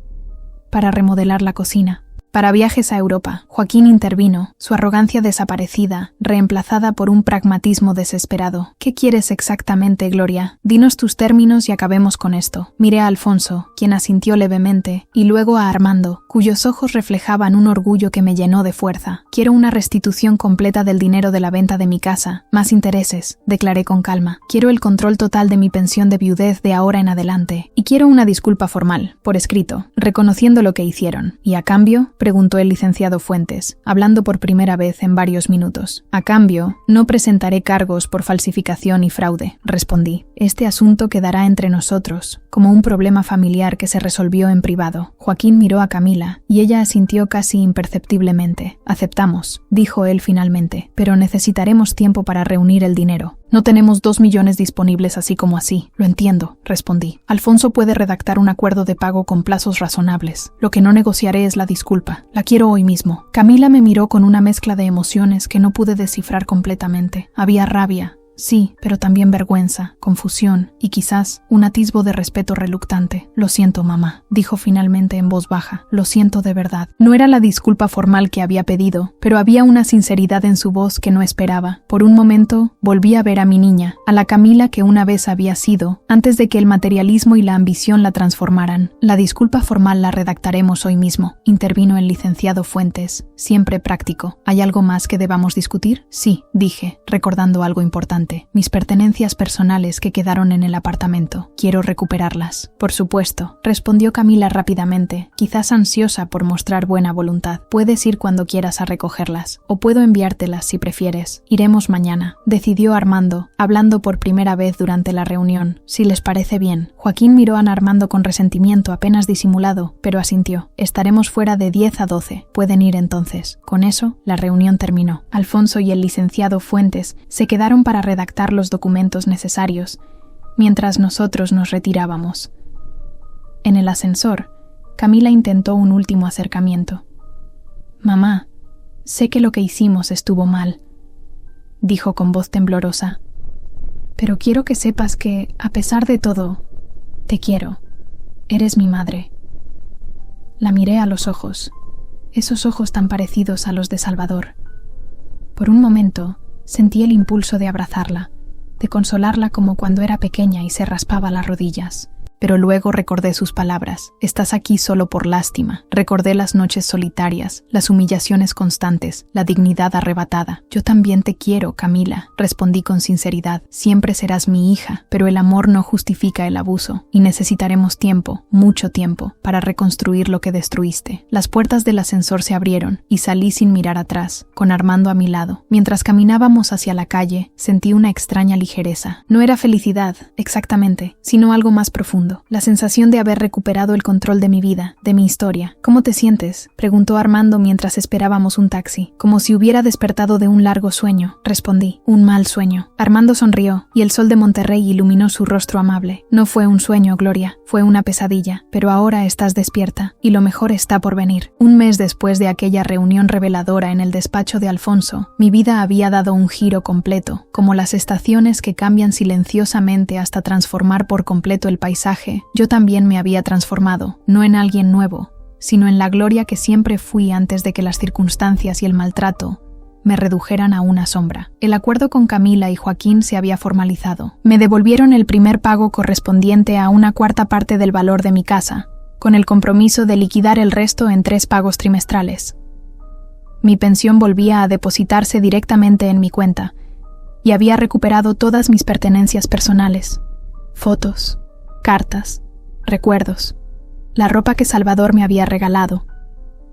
«Para remodelar la cocina». Para viajes a Europa. Joaquín intervino, su arrogancia desaparecida, reemplazada por un pragmatismo desesperado. ¿Qué quieres exactamente, Gloria? Dinos tus términos y acabemos con esto. Miré a Alfonso, quien asintió levemente, y luego a Armando, cuyos ojos reflejaban un orgullo que me llenó de fuerza. Quiero una restitución completa del dinero de la venta de mi casa, más intereses, declaré con calma. Quiero el control total de mi pensión de viudez de ahora en adelante, y quiero una disculpa formal, por escrito, reconociendo lo que hicieron. ¿Y a cambio?, preguntó el licenciado Fuentes, hablando por primera vez en varios minutos. A cambio, no presentaré cargos por falsificación y fraude, respondí. Este asunto quedará entre nosotros, como un problema familiar que se resolvió en privado. Joaquín miró a Camila, y ella asintió casi imperceptiblemente. Aceptamos, dijo él finalmente, pero necesitaremos tiempo para reunir el dinero. No tenemos 2 millones disponibles así como así. Lo entiendo, respondí. Alfonso puede redactar un acuerdo de pago con plazos razonables. Lo que no negociaré es la disculpa. La quiero hoy mismo. Camila me miró con una mezcla de emociones que no pude descifrar completamente. Había rabia. Sí, pero también vergüenza, confusión y quizás un atisbo de respeto reluctante. Lo siento, mamá, dijo finalmente en voz baja. Lo siento de verdad. No era la disculpa formal que había pedido, pero había una sinceridad en su voz que no esperaba. Por un momento, volví a ver a mi niña, a la Camila que una vez había sido, antes de que el materialismo y la ambición la transformaran. La disculpa formal la redactaremos hoy mismo, intervino el licenciado Fuentes, siempre práctico. ¿Hay algo más que debamos discutir? Sí, dije, recordando algo importante. Mis pertenencias personales que quedaron en el apartamento. Quiero recuperarlas. Por supuesto, respondió Camila rápidamente, quizás ansiosa por mostrar buena voluntad. Puedes ir cuando quieras a recogerlas, o puedo enviártelas si prefieres. Iremos mañana, decidió Armando, hablando por primera vez durante la reunión. Si les parece bien. Joaquín miró a Armando con resentimiento apenas disimulado, pero asintió. Estaremos fuera de 10 a 12. Pueden ir entonces. Con eso, la reunión terminó. Alfonso y el licenciado Fuentes se quedaron para redactar los documentos necesarios, mientras nosotros nos retirábamos. En el ascensor, Camila intentó un último acercamiento. «Mamá, sé que lo que hicimos estuvo mal», dijo con voz temblorosa, «pero quiero que sepas que, a pesar de todo, te quiero. Eres mi madre». La miré a los ojos, esos ojos tan parecidos a los de Salvador. Por un momento, sentí el impulso de abrazarla, de consolarla como cuando era pequeña y se raspaba las rodillas. Pero luego recordé sus palabras. Estás aquí solo por lástima. Recordé las noches solitarias, las humillaciones constantes, la dignidad arrebatada. Yo también te quiero, Camila, respondí con sinceridad. Siempre serás mi hija, pero el amor no justifica el abuso, y necesitaremos tiempo, mucho tiempo, para reconstruir lo que destruiste. Las puertas del ascensor se abrieron, y salí sin mirar atrás, con Armando a mi lado. Mientras caminábamos hacia la calle, sentí una extraña ligereza. No era felicidad, exactamente, sino algo más profundo. La sensación de haber recuperado el control de mi vida, de mi historia. «¿Cómo te sientes?», preguntó Armando mientras esperábamos un taxi. «Como si hubiera despertado de un largo sueño», respondí. «Un mal sueño». Armando sonrió, y el sol de Monterrey iluminó su rostro amable. «No fue un sueño, Gloria, fue una pesadilla, pero ahora estás despierta, y lo mejor está por venir». Un mes después de aquella reunión reveladora en el despacho de Alfonso, mi vida había dado un giro completo, como las estaciones que cambian silenciosamente hasta transformar por completo el paisaje. Yo también me había transformado, no en alguien nuevo, sino en la Gloria que siempre fui antes de que las circunstancias y el maltrato me redujeran a una sombra. El acuerdo con Camila y Joaquín se había formalizado. Me devolvieron el primer pago correspondiente a una cuarta parte del valor de mi casa, con el compromiso de liquidar el resto en 3 pagos trimestrales. Mi pensión volvía a depositarse directamente en mi cuenta, y había recuperado todas mis pertenencias personales, fotos, cartas, recuerdos, la ropa que Salvador me había regalado,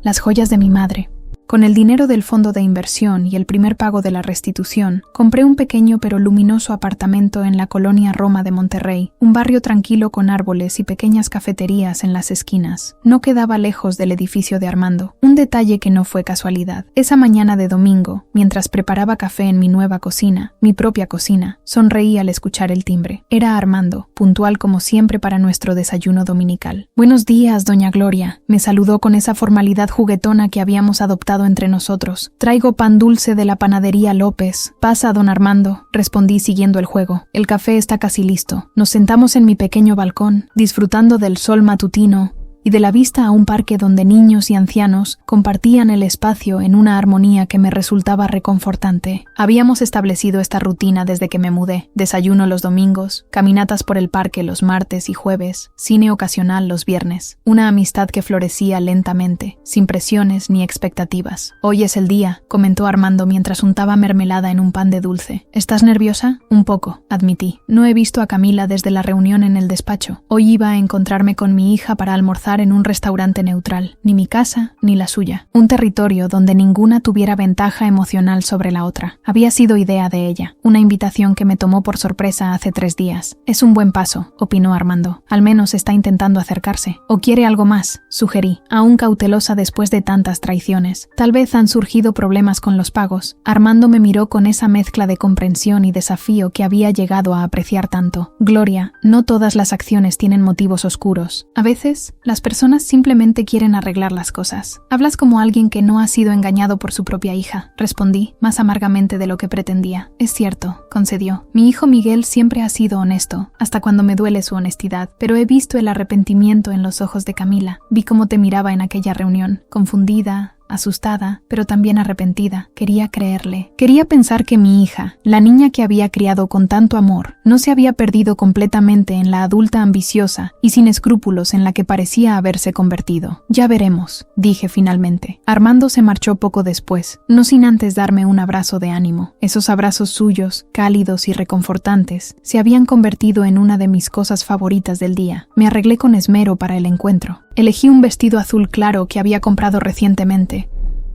las joyas de mi madre. Con el dinero del fondo de inversión y el primer pago de la restitución, compré un pequeño pero luminoso apartamento en la colonia Roma de Monterrey, un barrio tranquilo con árboles y pequeñas cafeterías en las esquinas. No quedaba lejos del edificio de Armando, un detalle que no fue casualidad. Esa mañana de domingo, mientras preparaba café en mi nueva cocina, mi propia cocina, sonreí al escuchar el timbre. Era Armando, puntual como siempre para nuestro desayuno dominical. «Buenos días, doña Gloria», me saludó con esa formalidad juguetona que habíamos adoptado entre nosotros. «Traigo pan dulce de la panadería López». «Pasa, don Armando», respondí siguiendo el juego. «El café está casi listo». Nos sentamos en mi pequeño balcón, disfrutando del sol matutino, y de la vista a un parque donde niños y ancianos compartían el espacio en una armonía que me resultaba reconfortante. Habíamos establecido esta rutina desde que me mudé: desayuno los domingos, caminatas por el parque los martes y jueves, cine ocasional los viernes. Una amistad que florecía lentamente, sin presiones ni expectativas. Hoy es el día, comentó Armando mientras untaba mermelada en un pan de dulce. ¿Estás nerviosa? Un poco, admití. No he visto a Camila desde la reunión en el despacho. Hoy iba a encontrarme con mi hija para almorzar en un restaurante neutral. Ni mi casa, ni la suya. Un territorio donde ninguna tuviera ventaja emocional sobre la otra. Había sido idea de ella. Una invitación que me tomó por sorpresa hace 3 días. Es un buen paso, opinó Armando. Al menos está intentando acercarse. ¿O quiere algo más?, sugerí, aún cautelosa después de tantas traiciones. Tal vez han surgido problemas con los pagos. Armando me miró con esa mezcla de comprensión y desafío que había llegado a apreciar tanto. Gloria, no todas las acciones tienen motivos oscuros. A veces, las personas simplemente quieren arreglar las cosas. Hablas como alguien que no ha sido engañado por su propia hija, respondí, más amargamente de lo que pretendía. Es cierto, concedió. Mi hijo Miguel siempre ha sido honesto, hasta cuando me duele su honestidad, pero he visto el arrepentimiento en los ojos de Camila. Vi cómo te miraba en aquella reunión, confundida, asustada, pero también arrepentida. Quería creerle. Quería pensar que mi hija, la niña que había criado con tanto amor, no se había perdido completamente en la adulta ambiciosa y sin escrúpulos en la que parecía haberse convertido. Ya veremos, dije finalmente. Armando se marchó poco después, no sin antes darme un abrazo de ánimo. Esos abrazos suyos, cálidos y reconfortantes, se habían convertido en una de mis cosas favoritas del día. Me arreglé con esmero para el encuentro. Elegí un vestido azul claro que había comprado recientemente.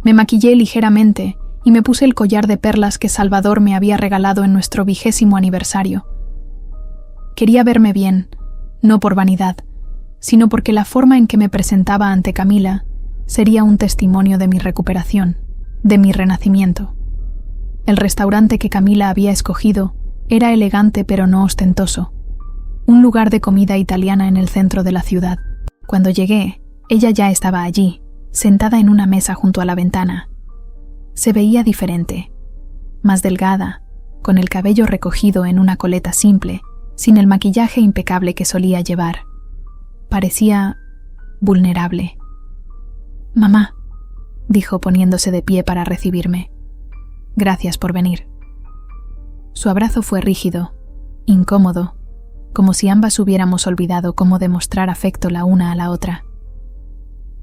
Me maquillé ligeramente y me puse el collar de perlas que Salvador me había regalado en nuestro 20º aniversario. Quería verme bien, no por vanidad, sino porque la forma en que me presentaba ante Camila sería un testimonio de mi recuperación, de mi renacimiento. El restaurante que Camila había escogido era elegante pero no ostentoso, un lugar de comida italiana en el centro de la ciudad. Cuando llegué, ella ya estaba allí, sentada en una mesa junto a la ventana. Se veía diferente, más delgada, con el cabello recogido en una coleta simple, sin el maquillaje impecable que solía llevar. Parecía vulnerable. «Mamá», dijo poniéndose de pie para recibirme. «Gracias por venir». Su abrazo fue rígido, incómodo, como si ambas hubiéramos olvidado cómo demostrar afecto la una a la otra.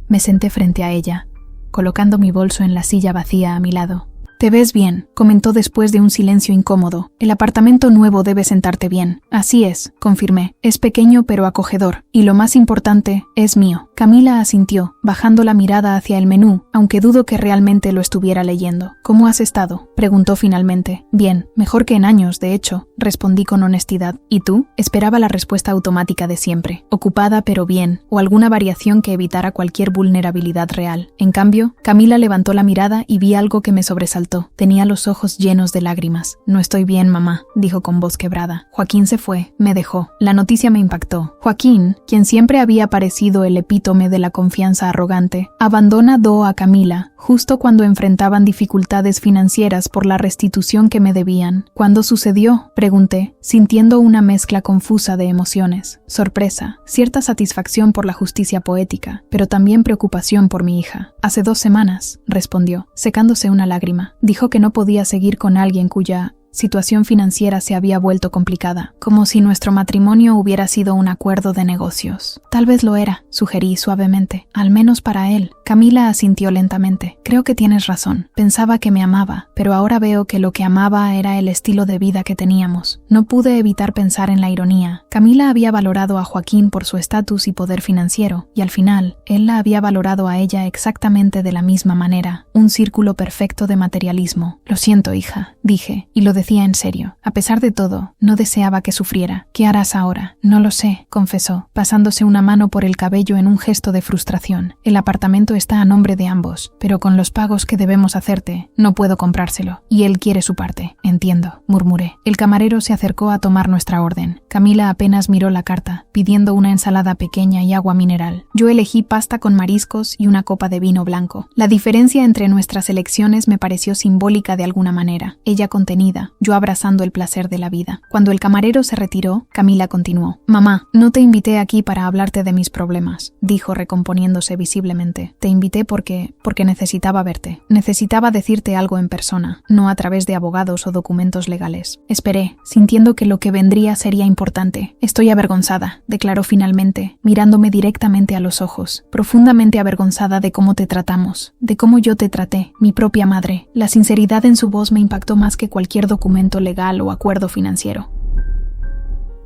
Me senté frente a ella, colocando mi bolso en la silla vacía a mi lado. «Te ves bien», comentó después de un silencio incómodo. «El apartamento nuevo debe sentarte bien». «Así es», confirmé. «Es pequeño pero acogedor. Y lo más importante, es mío». Camila asintió, bajando la mirada hacia el menú, aunque dudo que realmente lo estuviera leyendo. «¿Cómo has estado?», preguntó finalmente. «Bien, mejor que en años, de hecho», respondí con honestidad. «¿Y tú?». Esperaba la respuesta automática de siempre. «Ocupada pero bien», o alguna variación que evitara cualquier vulnerabilidad real. En cambio, Camila levantó la mirada y vi algo que me sobresaltó. Tenía los ojos llenos de lágrimas. «No estoy bien, mamá», dijo con voz quebrada. «Joaquín se fue, me dejó». La noticia me impactó. Joaquín, quien siempre había parecido el epítome de la confianza arrogante, abandonó a Camila justo cuando enfrentaban dificultades financieras por la restitución que me debían. «¿Cuándo sucedió?», pregunté, sintiendo una mezcla confusa de emociones. Sorpresa, cierta satisfacción por la justicia poética, pero también preocupación por mi hija. «Hace 2 semanas», respondió, secándose una lágrima. Dijo que no podía seguir con alguien cuya situación financiera se había vuelto complicada, como si nuestro matrimonio hubiera sido un acuerdo de negocios. «Tal vez lo era», sugerí suavemente, «al menos para él». Camila asintió lentamente. «Creo que tienes razón. Pensaba que me amaba, pero ahora veo que lo que amaba era el estilo de vida que teníamos». No pude evitar pensar en la ironía. Camila había valorado a Joaquín por su estatus y poder financiero, y al final, él la había valorado a ella exactamente de la misma manera. Un círculo perfecto de materialismo. «Lo siento, hija», dije, y lo decía en serio. A pesar de todo, no deseaba que sufriera. «¿Qué harás ahora?». «No lo sé», confesó, pasándose una mano por el cabello en un gesto de frustración. «El apartamento está a nombre de ambos, pero con los pagos que debemos hacerte, no puedo comprárselo. Y él quiere su parte». «Entiendo», murmuré. El camarero se acercó a tomar nuestra orden. Camila apenas miró la carta, pidiendo una ensalada pequeña y agua mineral. Yo elegí pasta con mariscos y una copa de vino blanco. La diferencia entre nuestras elecciones me pareció simbólica de alguna manera. Ella contenida, yo abrazando el placer de la vida. Cuando el camarero se retiró, Camila continuó. Mamá, no te invité aquí para hablarte de mis problemas, dijo recomponiéndose visiblemente. Te invité porque necesitaba verte. Necesitaba decirte algo en persona, no a través de abogados o documentos legales. Esperé, sintiendo que lo que vendría sería importante. Estoy avergonzada, declaró finalmente, mirándome directamente a los ojos, profundamente avergonzada de cómo te tratamos, de cómo yo te traté, mi propia madre. La sinceridad en su voz me impactó más que cualquier documento legal o acuerdo financiero.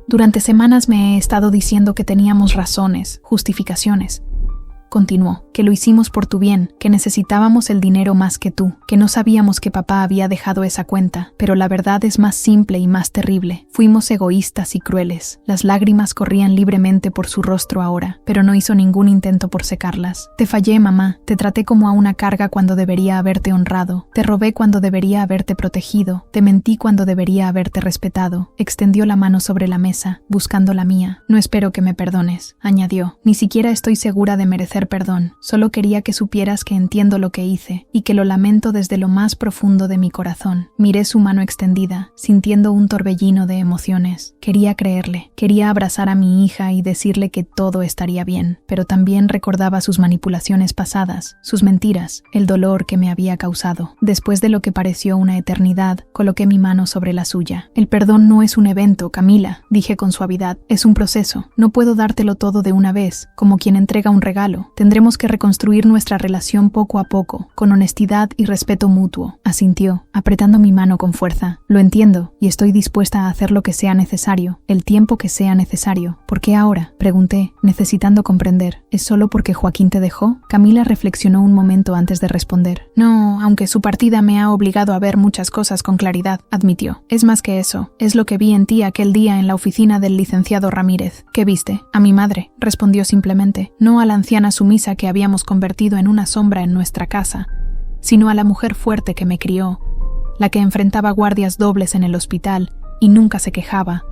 Durante semanas me he estado diciendo que teníamos razones, justificaciones. Continuó, que lo hicimos por tu bien, que necesitábamos el dinero más que tú, que no sabíamos que papá había dejado esa cuenta, pero la verdad es más simple y más terrible. Fuimos egoístas y crueles. Las lágrimas corrían libremente por su rostro ahora, pero no hizo ningún intento por secarlas. Te fallé, mamá. Te traté como a una carga cuando debería haberte honrado. Te robé cuando debería haberte protegido. Te mentí cuando debería haberte respetado. Extendió la mano sobre la mesa, buscando la mía. No espero que me perdones, añadió. Ni siquiera estoy segura de merecer perdón. Solo quería que supieras que entiendo lo que hice y que lo lamento desde lo más profundo de mi corazón. Miré su mano extendida, sintiendo un torbellino de emociones. Quería creerle, quería abrazar a mi hija y decirle que todo estaría bien, pero también recordaba sus manipulaciones pasadas, sus mentiras, el dolor que me había causado. Después de lo que pareció una eternidad, coloqué mi mano sobre la suya. El perdón no es un evento, Camila, dije con suavidad. Es un proceso. No puedo dártelo todo de una vez, como quien entrega un regalo. Tendremos que reconstruir nuestra relación poco a poco, con honestidad y respeto mutuo, asintió, apretando mi mano con fuerza. Lo entiendo, y estoy dispuesta a hacer lo que sea necesario, el tiempo que sea necesario. ¿Por qué ahora?, pregunté, necesitando comprender. ¿Es solo porque Joaquín te dejó? Camila reflexionó un momento antes de responder. No, aunque su partida me ha obligado a ver muchas cosas con claridad, admitió. Es más que eso, es lo que vi en ti aquel día en la oficina del licenciado Ramírez. ¿Qué viste? A mi madre, respondió simplemente, no a la anciana sumisa que habíamos convertido en una sombra en nuestra casa, sino a la mujer fuerte que me crió, la que enfrentaba guardias dobles en el hospital y nunca se quejaba,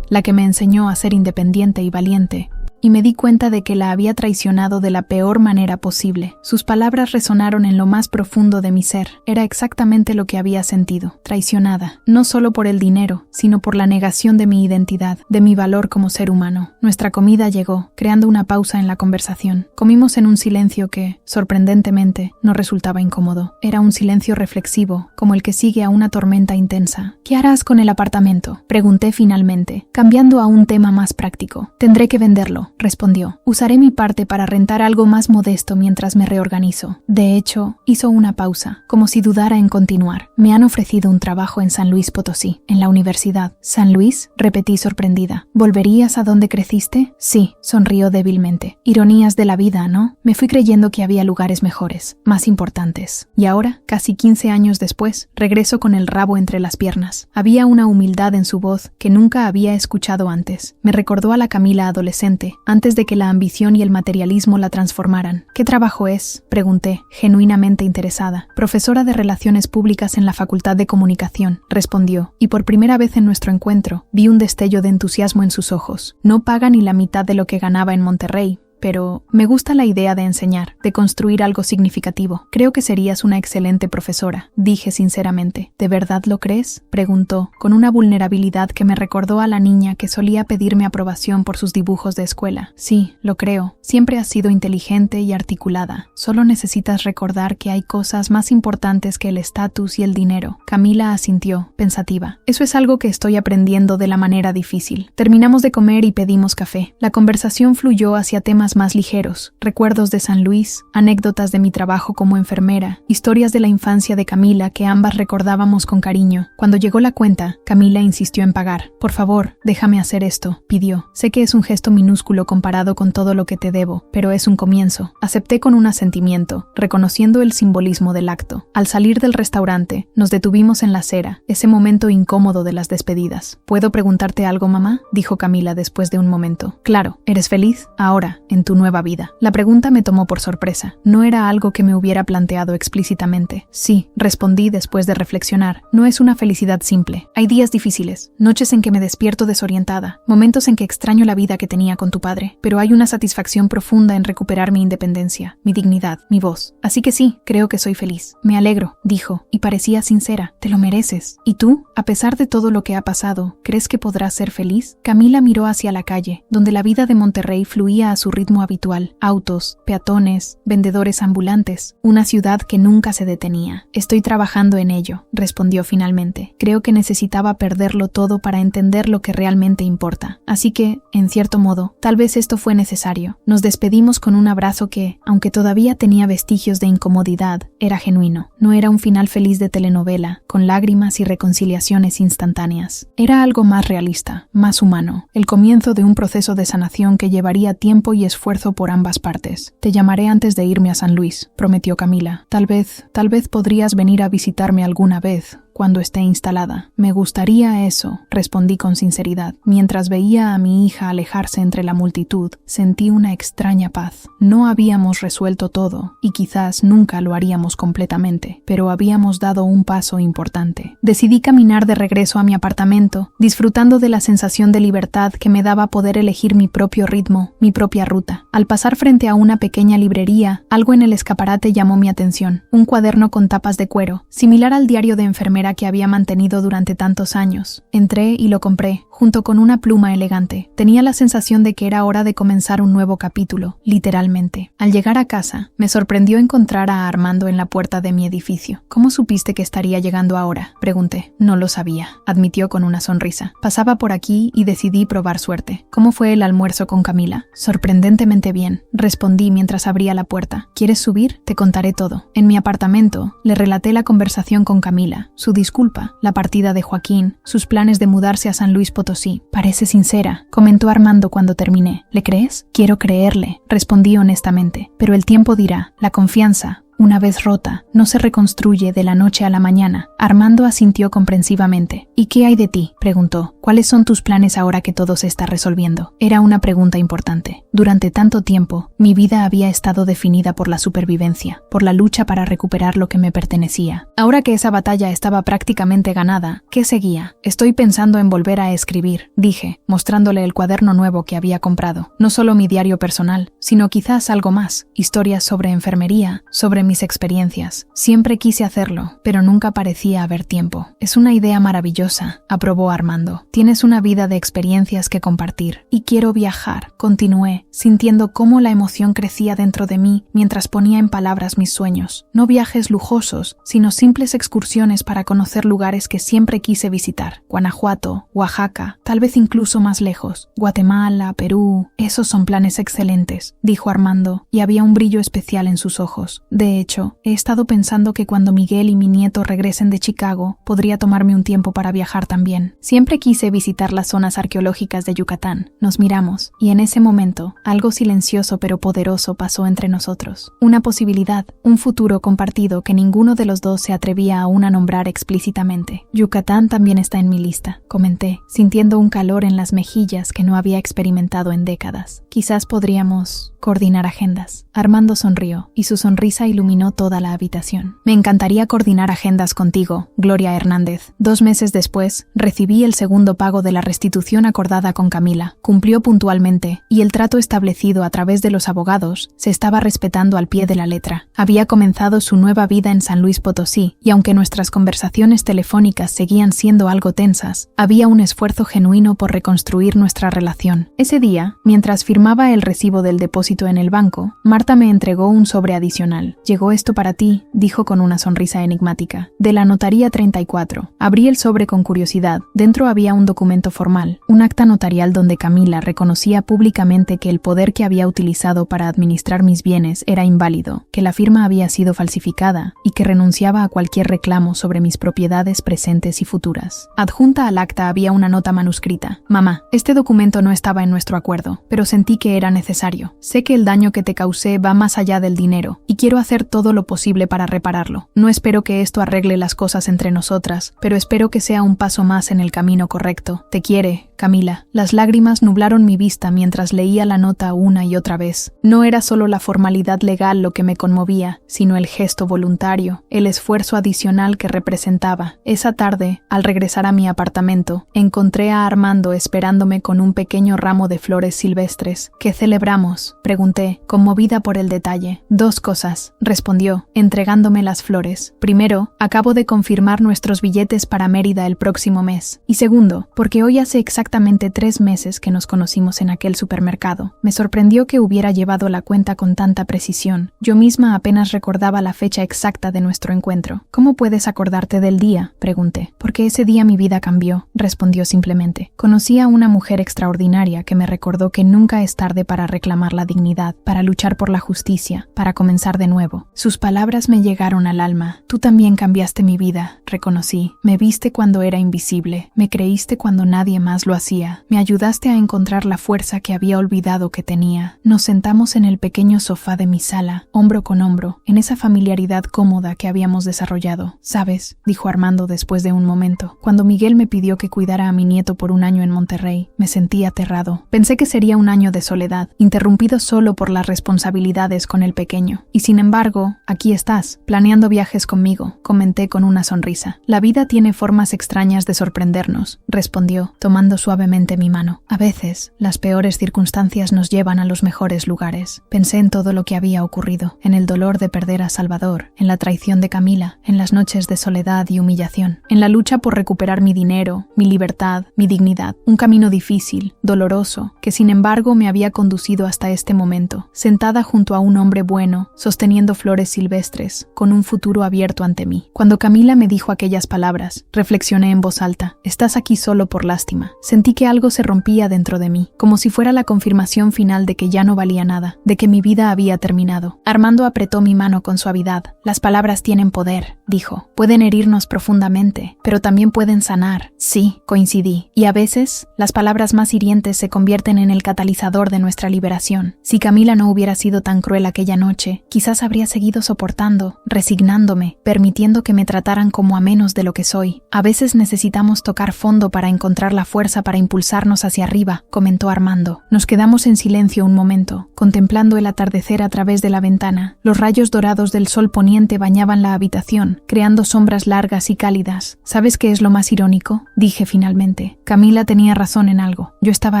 la que me enseñó a ser independiente y valiente, y me di cuenta de que la había traicionado de la peor manera posible. Sus palabras resonaron en lo más profundo de mi ser. Era exactamente lo que había sentido, traicionada, no solo por el dinero, sino por la negación de mi identidad, de mi valor como ser humano. Nuestra comida llegó, creando una pausa en la conversación. Comimos en un silencio que, sorprendentemente, no resultaba incómodo. Era un silencio reflexivo, como el que sigue a una tormenta intensa. ¿Qué harás con el apartamento?, pregunté finalmente, cambiando a un tema más práctico. Tendré que venderlo, respondió. Usaré mi parte para rentar algo más modesto mientras me reorganizo. De hecho, hizo una pausa, como si dudara en continuar. Me han ofrecido un trabajo en San Luis Potosí, en la universidad. ¿San Luis?, repetí sorprendida. ¿Volverías a donde creciste? Sí, sonrió débilmente. Ironías de la vida, ¿no? Me fui creyendo que había lugares mejores, más importantes. Y ahora, casi 15 años después, regreso con el rabo entre las piernas. Había una humildad en su voz que nunca había escuchado antes. Me recordó a la Camila adolescente, antes de que la ambición y el materialismo la transformaran. ¿Qué trabajo es?, pregunté, genuinamente interesada. Profesora de Relaciones Públicas en la Facultad de Comunicación, respondió, y por primera vez en nuestro encuentro, vi un destello de entusiasmo en sus ojos. No paga ni la mitad de lo que ganaba en Monterrey, pero me gusta la idea de enseñar, de construir algo significativo. Creo que serías una excelente profesora, dije sinceramente. ¿De verdad lo crees?, preguntó, con una vulnerabilidad que me recordó a la niña que solía pedirme aprobación por sus dibujos de escuela. Sí, lo creo. Siempre has sido inteligente y articulada. Solo necesitas recordar que hay cosas más importantes que el estatus y el dinero. Camila asintió, pensativa. Eso es algo que estoy aprendiendo de la manera difícil. Terminamos de comer y pedimos café. La conversación fluyó hacia temas más ligeros, recuerdos de San Luis, anécdotas de mi trabajo como enfermera, historias de la infancia de Camila que ambas recordábamos con cariño. Cuando llegó la cuenta, Camila insistió en pagar. Por favor, déjame hacer esto, pidió. Sé que es un gesto minúsculo comparado con todo lo que te debo, pero es un comienzo. Acepté con un asentimiento, reconociendo el simbolismo del acto. Al salir del restaurante, nos detuvimos en la acera, ese momento incómodo de las despedidas. ¿Puedo preguntarte algo, mamá?, dijo Camila después de un momento. Claro, ¿eres feliz? Ahora, en tu nueva vida? La pregunta me tomó por sorpresa. No era algo que me hubiera planteado explícitamente. Sí, respondí después de reflexionar. No es una felicidad simple. Hay días difíciles, noches en que me despierto desorientada, momentos en que extraño la vida que tenía con tu padre, pero hay una satisfacción profunda en recuperar mi independencia, mi dignidad, mi voz. Así que sí, creo que soy feliz. Me alegro, dijo, y parecía sincera. Te lo mereces. ¿Y tú? A pesar de todo lo que ha pasado, ¿crees que podrás ser feliz? Camila miró hacia la calle, donde la vida de Monterrey fluía a su ritmo habitual. Autos, peatones, vendedores ambulantes, una ciudad que nunca se detenía. Estoy trabajando en ello, respondió finalmente. Creo que necesitaba perderlo todo para entender lo que realmente importa. Así que, en cierto modo, tal vez esto fue necesario. Nos despedimos con un abrazo que, aunque todavía tenía vestigios de incomodidad, era genuino. No era un final feliz de telenovela, con lágrimas y reconciliaciones instantáneas. Era algo más realista, más humano, el comienzo de un proceso de sanación que llevaría tiempo y esfuerzo por ambas partes. Te llamaré antes de irme a San Luis, prometió Camila. Tal vez podrías venir a visitarme alguna vez, cuando esté instalada. Me gustaría eso, respondí con sinceridad. Mientras veía a mi hija alejarse entre la multitud, sentí una extraña paz. No habíamos resuelto todo, y quizás nunca lo haríamos completamente, pero habíamos dado un paso importante. Decidí caminar de regreso a mi apartamento, disfrutando de la sensación de libertad que me daba poder elegir mi propio ritmo, mi propia ruta. Al pasar frente a una pequeña librería, algo en el escaparate llamó mi atención. Un cuaderno con tapas de cuero, similar al diario de enfermera que había mantenido durante tantos años. Entré y lo compré, junto con una pluma elegante. Tenía la sensación de que era hora de comenzar un nuevo capítulo, literalmente. Al llegar a casa, me sorprendió encontrar a Armando en la puerta de mi edificio. ¿Cómo supiste que estaría llegando ahora?, pregunté. No lo sabía, admitió con una sonrisa. Pasaba por aquí y decidí probar suerte. ¿Cómo fue el almuerzo con Camila? Sorprendentemente bien, respondí mientras abría la puerta. ¿Quieres subir? Te contaré todo. En mi apartamento, le relaté la conversación con Camila, su disculpa, la partida de Joaquín, sus planes de mudarse a San Luis Potosí. Parece sincera, comentó Armando cuando terminé. ¿Le crees? Quiero creerle, respondí honestamente. Pero el tiempo dirá. La confianza, una vez rota, no se reconstruye de la noche a la mañana. Armando asintió comprensivamente. ¿Y qué hay de ti?, preguntó. ¿Cuáles son tus planes ahora que todo se está resolviendo? Era una pregunta importante. Durante tanto tiempo, mi vida había estado definida por la supervivencia, por la lucha para recuperar lo que me pertenecía. Ahora que esa batalla estaba prácticamente ganada, ¿qué seguía? Estoy pensando en volver a escribir, dije, mostrándole el cuaderno nuevo que había comprado. No solo mi diario personal, sino quizás algo más. Historias sobre enfermería, sobre mis experiencias. Siempre quise hacerlo, pero nunca parecía haber tiempo. Es una idea maravillosa, aprobó Armando. Tienes una vida de experiencias que compartir. Y quiero viajar, continué, sintiendo cómo la emoción crecía dentro de mí mientras ponía en palabras mis sueños. No viajes lujosos, sino simples excursiones para conocer lugares que siempre quise visitar. Guanajuato, Oaxaca, tal vez incluso más lejos. Guatemala, Perú. Esos son planes excelentes, dijo Armando, y había un brillo especial en sus ojos. De hecho, he estado pensando que cuando Miguel y mi nieto regresen de Chicago, podría tomarme un tiempo para viajar también. Siempre quise visitar las zonas arqueológicas de Yucatán. Nos miramos, y en ese momento, algo silencioso pero poderoso pasó entre nosotros. Una posibilidad, un futuro compartido que ninguno de los dos se atrevía aún a nombrar explícitamente. Yucatán también está en mi lista, comenté, sintiendo un calor en las mejillas que no había experimentado en décadas. Quizás podríamos coordinar agendas. Armando sonrió, y su sonrisa iluminó toda la habitación. Me encantaría coordinar agendas contigo, Gloria Hernández. 2 meses después, recibí el segundo pago de la restitución acordada con Camila. Cumplió puntualmente, y el trato establecido a través de los abogados se estaba respetando al pie de la letra. Había comenzado su nueva vida en San Luis Potosí, y aunque nuestras conversaciones telefónicas seguían siendo algo tensas, había un esfuerzo genuino por reconstruir nuestra relación. Ese día, mientras firmaba el recibo del depósito en el banco, Marta me entregó un sobre adicional. Llegó esto para ti, dijo con una sonrisa enigmática. De la notaría 34. Abrí el sobre con curiosidad. Dentro había un documento formal, un acta notarial donde Camila reconocía públicamente que el poder que había utilizado para administrar mis bienes era inválido, que la firma había sido falsificada y que renunciaba a cualquier reclamo sobre mis propiedades presentes y futuras. Adjunta al acta había una nota manuscrita. Mamá, este documento no estaba en nuestro acuerdo, pero sentí que era necesario. Sé que el daño que te causé va más allá del dinero, y quiero hacer todo lo posible para repararlo. No espero que esto arregle las cosas entre nosotras, pero espero que sea un paso más en el camino correcto. Te quiere, Camila. Las lágrimas nublaron mi vista mientras leía la nota una y otra vez. No era solo la formalidad legal lo que me conmovía, sino el gesto voluntario, el esfuerzo adicional que representaba. Esa tarde, al regresar a mi apartamento, encontré a Armando esperándome con un pequeño ramo de flores silvestres. ¿Qué celebramos?, pregunté, conmovida por el detalle. 2 cosas, respondió, entregándome las flores. Primero, acabo de confirmar nuestros billetes para Mérida el próximo mes. Y segundo, porque hoy hace exactamente 3 meses que nos conocimos en aquel supermercado. Me sorprendió que hubiera llevado la cuenta con tanta precisión. Yo misma apenas recordaba la fecha exacta de nuestro encuentro. ¿Cómo puedes acordarte del día?, pregunté. Porque ese día mi vida cambió, respondió simplemente. Conocí a una mujer extraordinaria que me recordó que nunca es tarde para reclamar la dignidad, para luchar por la justicia, para comenzar de nuevo. Sus palabras me llegaron al alma. Tú también cambiaste mi vida, reconocí. Me viste cuando era invisible. Me creíste cuando nadie más lo hacía. Me ayudaste a encontrar la fuerza que había olvidado que tenía. Nos sentamos en el pequeño sofá de mi sala, hombro con hombro, en esa familiaridad cómoda que habíamos desarrollado. ¿Sabes?, dijo Armando después de un momento. Cuando Miguel me pidió que cuidara a mi nieto por un año en Monterrey, me sentí aterrado. Pensé que sería un año de soledad, interrumpido solo por las responsabilidades con el pequeño. Y sin embargo, aquí estás, planeando viajes conmigo, comenté con una sonrisa. La vida tiene formas extrañas de sorprendernos, respondió, tomando suavemente mi mano. A veces, las peores circunstancias nos llevan a los mejores lugares. Pensé en todo lo que había ocurrido, en el dolor de perder a Salvador, en la traición de Camila, en las noches de soledad y humillación, en la lucha por recuperar mi dinero, mi libertad, mi dignidad. Un camino difícil, doloroso, que sin embargo me había conducido hasta este momento, sentada junto a un hombre bueno, sosteniendo flores silvestres, con un futuro abierto ante mí. Cuando Camila me dijo aquellas palabras, reflexioné en voz alta. Estás aquí solo por lástima. Sentí que algo se rompía dentro de mí, como si fuera la confirmación final de que ya no valía nada, de que mi vida había terminado. Armando apretó mi mano con suavidad. Las palabras tienen poder, dijo. Pueden herirnos profundamente, pero también pueden sanar. Sí, coincidí. Y a veces, las palabras más hirientes se convierten en el catalizador de nuestra liberación. Si Camila no hubiera sido tan cruel aquella noche, quizás habría seguido soportando, resignándome, permitiendo que me trataran como a menos de lo que soy. A veces necesitamos tocar fondo para encontrar la fuerza para impulsarnos hacia arriba, comentó Armando. Nos quedamos en silencio un momento, contemplando el atardecer a través de la ventana. Los rayos dorados del sol poniente bañaban la habitación, creando sombras largas y cálidas. ¿Sabes qué es lo más irónico?, dije finalmente. Camila tenía razón en algo. Yo estaba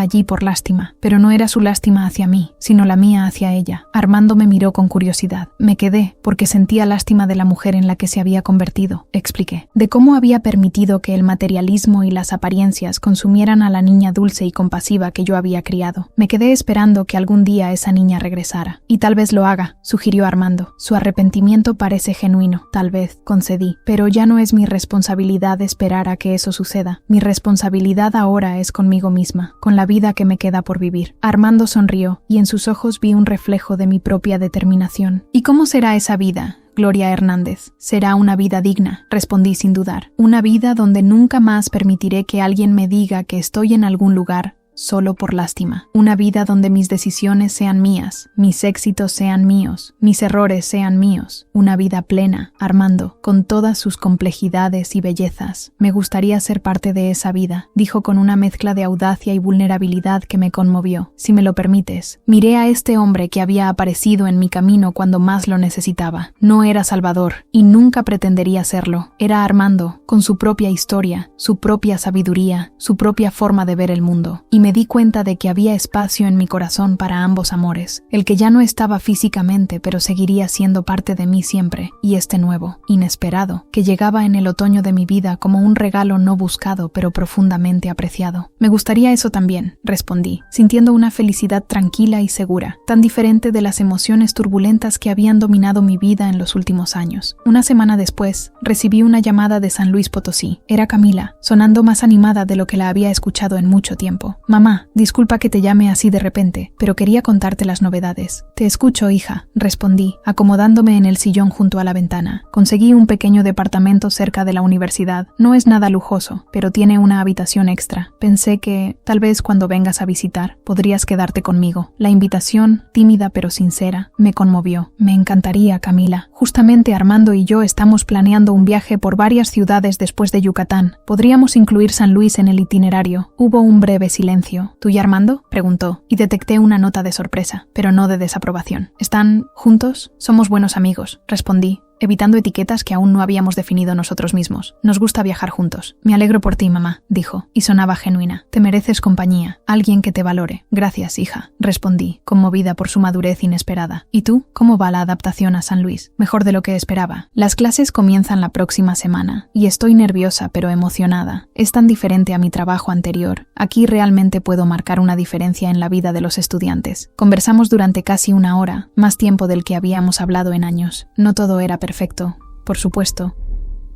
allí por lástima, pero no era su lástima hacia mí, sino la mía hacia ella. Armando me miró con curiosidad. Me quedé, porque sentía lástima de la mujer en la que se había convertido, expliqué. De cómo había permitido que el materialismo y las apariencias consumieran a la niña dulce y compasiva que yo había criado. Me quedé esperando que algún día esa niña regresara. Y tal vez lo haga, sugirió Armando. Su arrepentimiento parece genuino, tal vez, concedí. Pero ya no es mi responsabilidad esperar a que eso suceda. Mi responsabilidad ahora es conmigo misma, con la vida que me queda por vivir. Armando sonrió, y en sus ojos vi un reflejo de mi propia determinación. ¿Y cómo será esa vida, Gloria Hernández? Será una vida digna, respondí sin dudar. Una vida donde nunca más permitiré que alguien me diga que estoy en algún lugar solo por lástima. Una vida donde mis decisiones sean mías, mis éxitos sean míos, mis errores sean míos. Una vida plena, Armando, con todas sus complejidades y bellezas. Me gustaría ser parte de esa vida, dijo con una mezcla de audacia y vulnerabilidad que me conmovió. Si me lo permites, miré a este hombre que había aparecido en mi camino cuando más lo necesitaba. No era Salvador, y nunca pretendería serlo. Era Armando, con su propia historia, su propia sabiduría, su propia forma de ver el mundo. Y me di cuenta de que había espacio en mi corazón para ambos amores, el que ya no estaba físicamente pero seguiría siendo parte de mí siempre, y este nuevo, inesperado, que llegaba en el otoño de mi vida como un regalo no buscado pero profundamente apreciado. Me gustaría eso también, respondí, sintiendo una felicidad tranquila y segura, tan diferente de las emociones turbulentas que habían dominado mi vida en los últimos años. Una semana después, recibí una llamada de San Luis Potosí. Era Camila, sonando más animada de lo que la había escuchado en mucho tiempo. Mamá, disculpa que te llame así de repente, pero quería contarte las novedades. Te escucho, hija, respondí, acomodándome en el sillón junto a la ventana. Conseguí un pequeño departamento cerca de la universidad. No es nada lujoso, pero tiene una habitación extra. Pensé que, tal vez cuando vengas a visitar, podrías quedarte conmigo. La invitación, tímida pero sincera, me conmovió. Me encantaría, Camila. Justamente Armando y yo estamos planeando un viaje por varias ciudades después de Yucatán. Podríamos incluir San Luis en el itinerario. Hubo un breve silencio. ¿Tú y Armando?, preguntó, y detecté una nota de sorpresa, pero no de desaprobación. ¿Están juntos? Somos buenos amigos, respondí, evitando etiquetas que aún no habíamos definido nosotros mismos. Nos gusta viajar juntos. Me alegro por ti, mamá, dijo, y sonaba genuina. Te mereces compañía, alguien que te valore. Gracias, hija, respondí, conmovida por su madurez inesperada. ¿Y tú? ¿Cómo va la adaptación a San Luis? Mejor de lo que esperaba. Las clases comienzan la próxima semana, y estoy nerviosa pero emocionada. Es tan diferente a mi trabajo anterior. Aquí realmente puedo marcar una diferencia en la vida de los estudiantes. Conversamos durante casi una hora, más tiempo del que habíamos hablado en años. No todo era perfecto, por supuesto.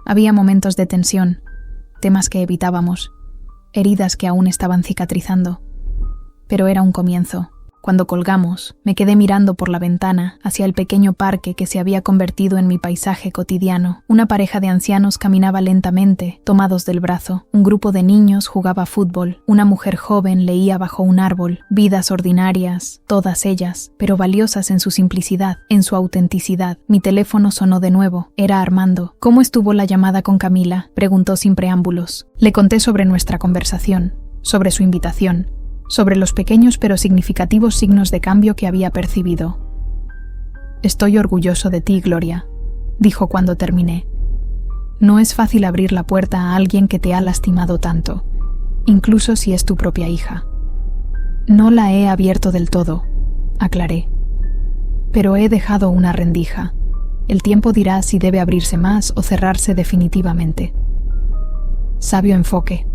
Había momentos de tensión, temas que evitábamos, heridas que aún estaban cicatrizando. Pero era un comienzo. Cuando colgamos, me quedé mirando por la ventana hacia el pequeño parque que se había convertido en mi paisaje cotidiano. Una pareja de ancianos caminaba lentamente, tomados del brazo. Un grupo de niños jugaba fútbol. Una mujer joven leía bajo un árbol. Vidas ordinarias, todas ellas, pero valiosas en su simplicidad, en su autenticidad. Mi teléfono sonó de nuevo. Era Armando. ¿Cómo estuvo la llamada con Camila?, preguntó sin preámbulos. Le conté sobre nuestra conversación, sobre su invitación, sobre los pequeños pero significativos signos de cambio que había percibido. «Estoy orgulloso de ti, Gloria», dijo cuando terminé. «No es fácil abrir la puerta a alguien que te ha lastimado tanto, incluso si es tu propia hija». «No la he abierto del todo», aclaré. «Pero he dejado una rendija. El tiempo dirá si debe abrirse más o cerrarse definitivamente». «Sabio enfoque»,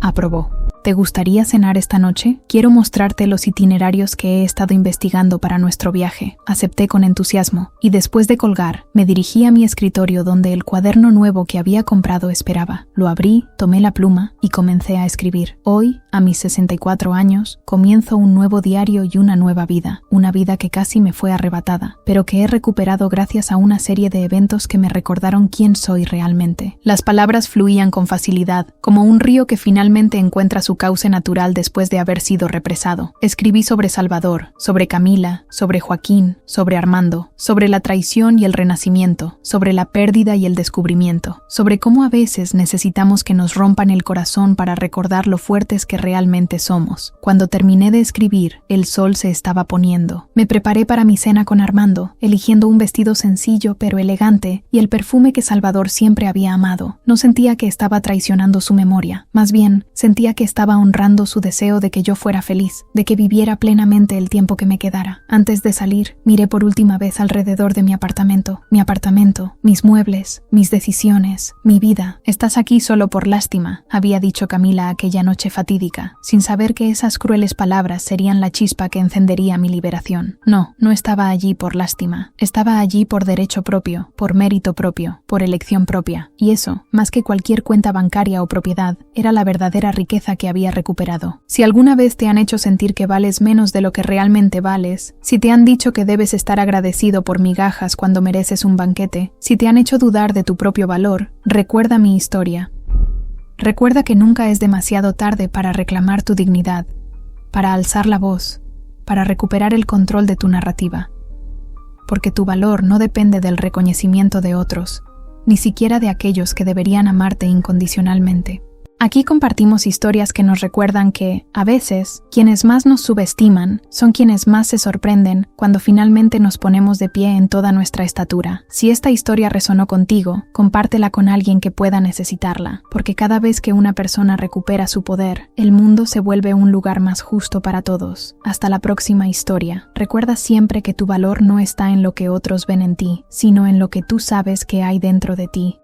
aprobó. ¿Te gustaría cenar esta noche? Quiero mostrarte los itinerarios que he estado investigando para nuestro viaje. Acepté con entusiasmo, y después de colgar, me dirigí a mi escritorio donde el cuaderno nuevo que había comprado esperaba. Lo abrí, tomé la pluma y comencé a escribir. Hoy, a mis 64 años, comienzo un nuevo diario y una nueva vida. Una vida que casi me fue arrebatada, pero que he recuperado gracias a una serie de eventos que me recordaron quién soy realmente. Las palabras fluían con facilidad, como un río que finalmente encuentra su cauce natural después de haber sido represado. Escribí sobre Salvador, sobre Camila, sobre Joaquín, sobre Armando, sobre la traición y el renacimiento, sobre la pérdida y el descubrimiento, sobre cómo a veces necesitamos que nos rompan el corazón para recordar lo fuertes que realmente somos. Cuando terminé de escribir, el sol se estaba poniendo. Me preparé para mi cena con Armando, eligiendo un vestido sencillo pero elegante y el perfume que Salvador siempre había amado. No sentía que estaba traicionando su memoria, más bien sentía que estaba honrando su deseo de que yo fuera feliz, de que viviera plenamente el tiempo que me quedara. Antes de salir, miré por última vez alrededor de mi apartamento, mis muebles, mis decisiones, mi vida. «Estás aquí solo por lástima», había dicho Camila aquella noche fatídica, sin saber que esas crueles palabras serían la chispa que encendería mi liberación. No estaba allí por lástima. Estaba allí por derecho propio, por mérito propio, por elección propia. Y eso, más que cualquier cuenta bancaria o propiedad, era la verdadera riqueza que había recuperado. Si alguna vez te han hecho sentir que vales menos de lo que realmente vales, si te han dicho que debes estar agradecido por migajas cuando mereces un banquete, si te han hecho dudar de tu propio valor, recuerda mi historia. Recuerda que nunca es demasiado tarde para reclamar tu dignidad, para alzar la voz, para recuperar el control de tu narrativa. Porque tu valor no depende del reconocimiento de otros, ni siquiera de aquellos que deberían amarte incondicionalmente. Aquí compartimos historias que nos recuerdan que, a veces, quienes más nos subestiman son quienes más se sorprenden cuando finalmente nos ponemos de pie en toda nuestra estatura. Si esta historia resonó contigo, compártela con alguien que pueda necesitarla, porque cada vez que una persona recupera su poder, el mundo se vuelve un lugar más justo para todos. Hasta la próxima historia. Recuerda siempre que tu valor no está en lo que otros ven en ti, sino en lo que tú sabes que hay dentro de ti.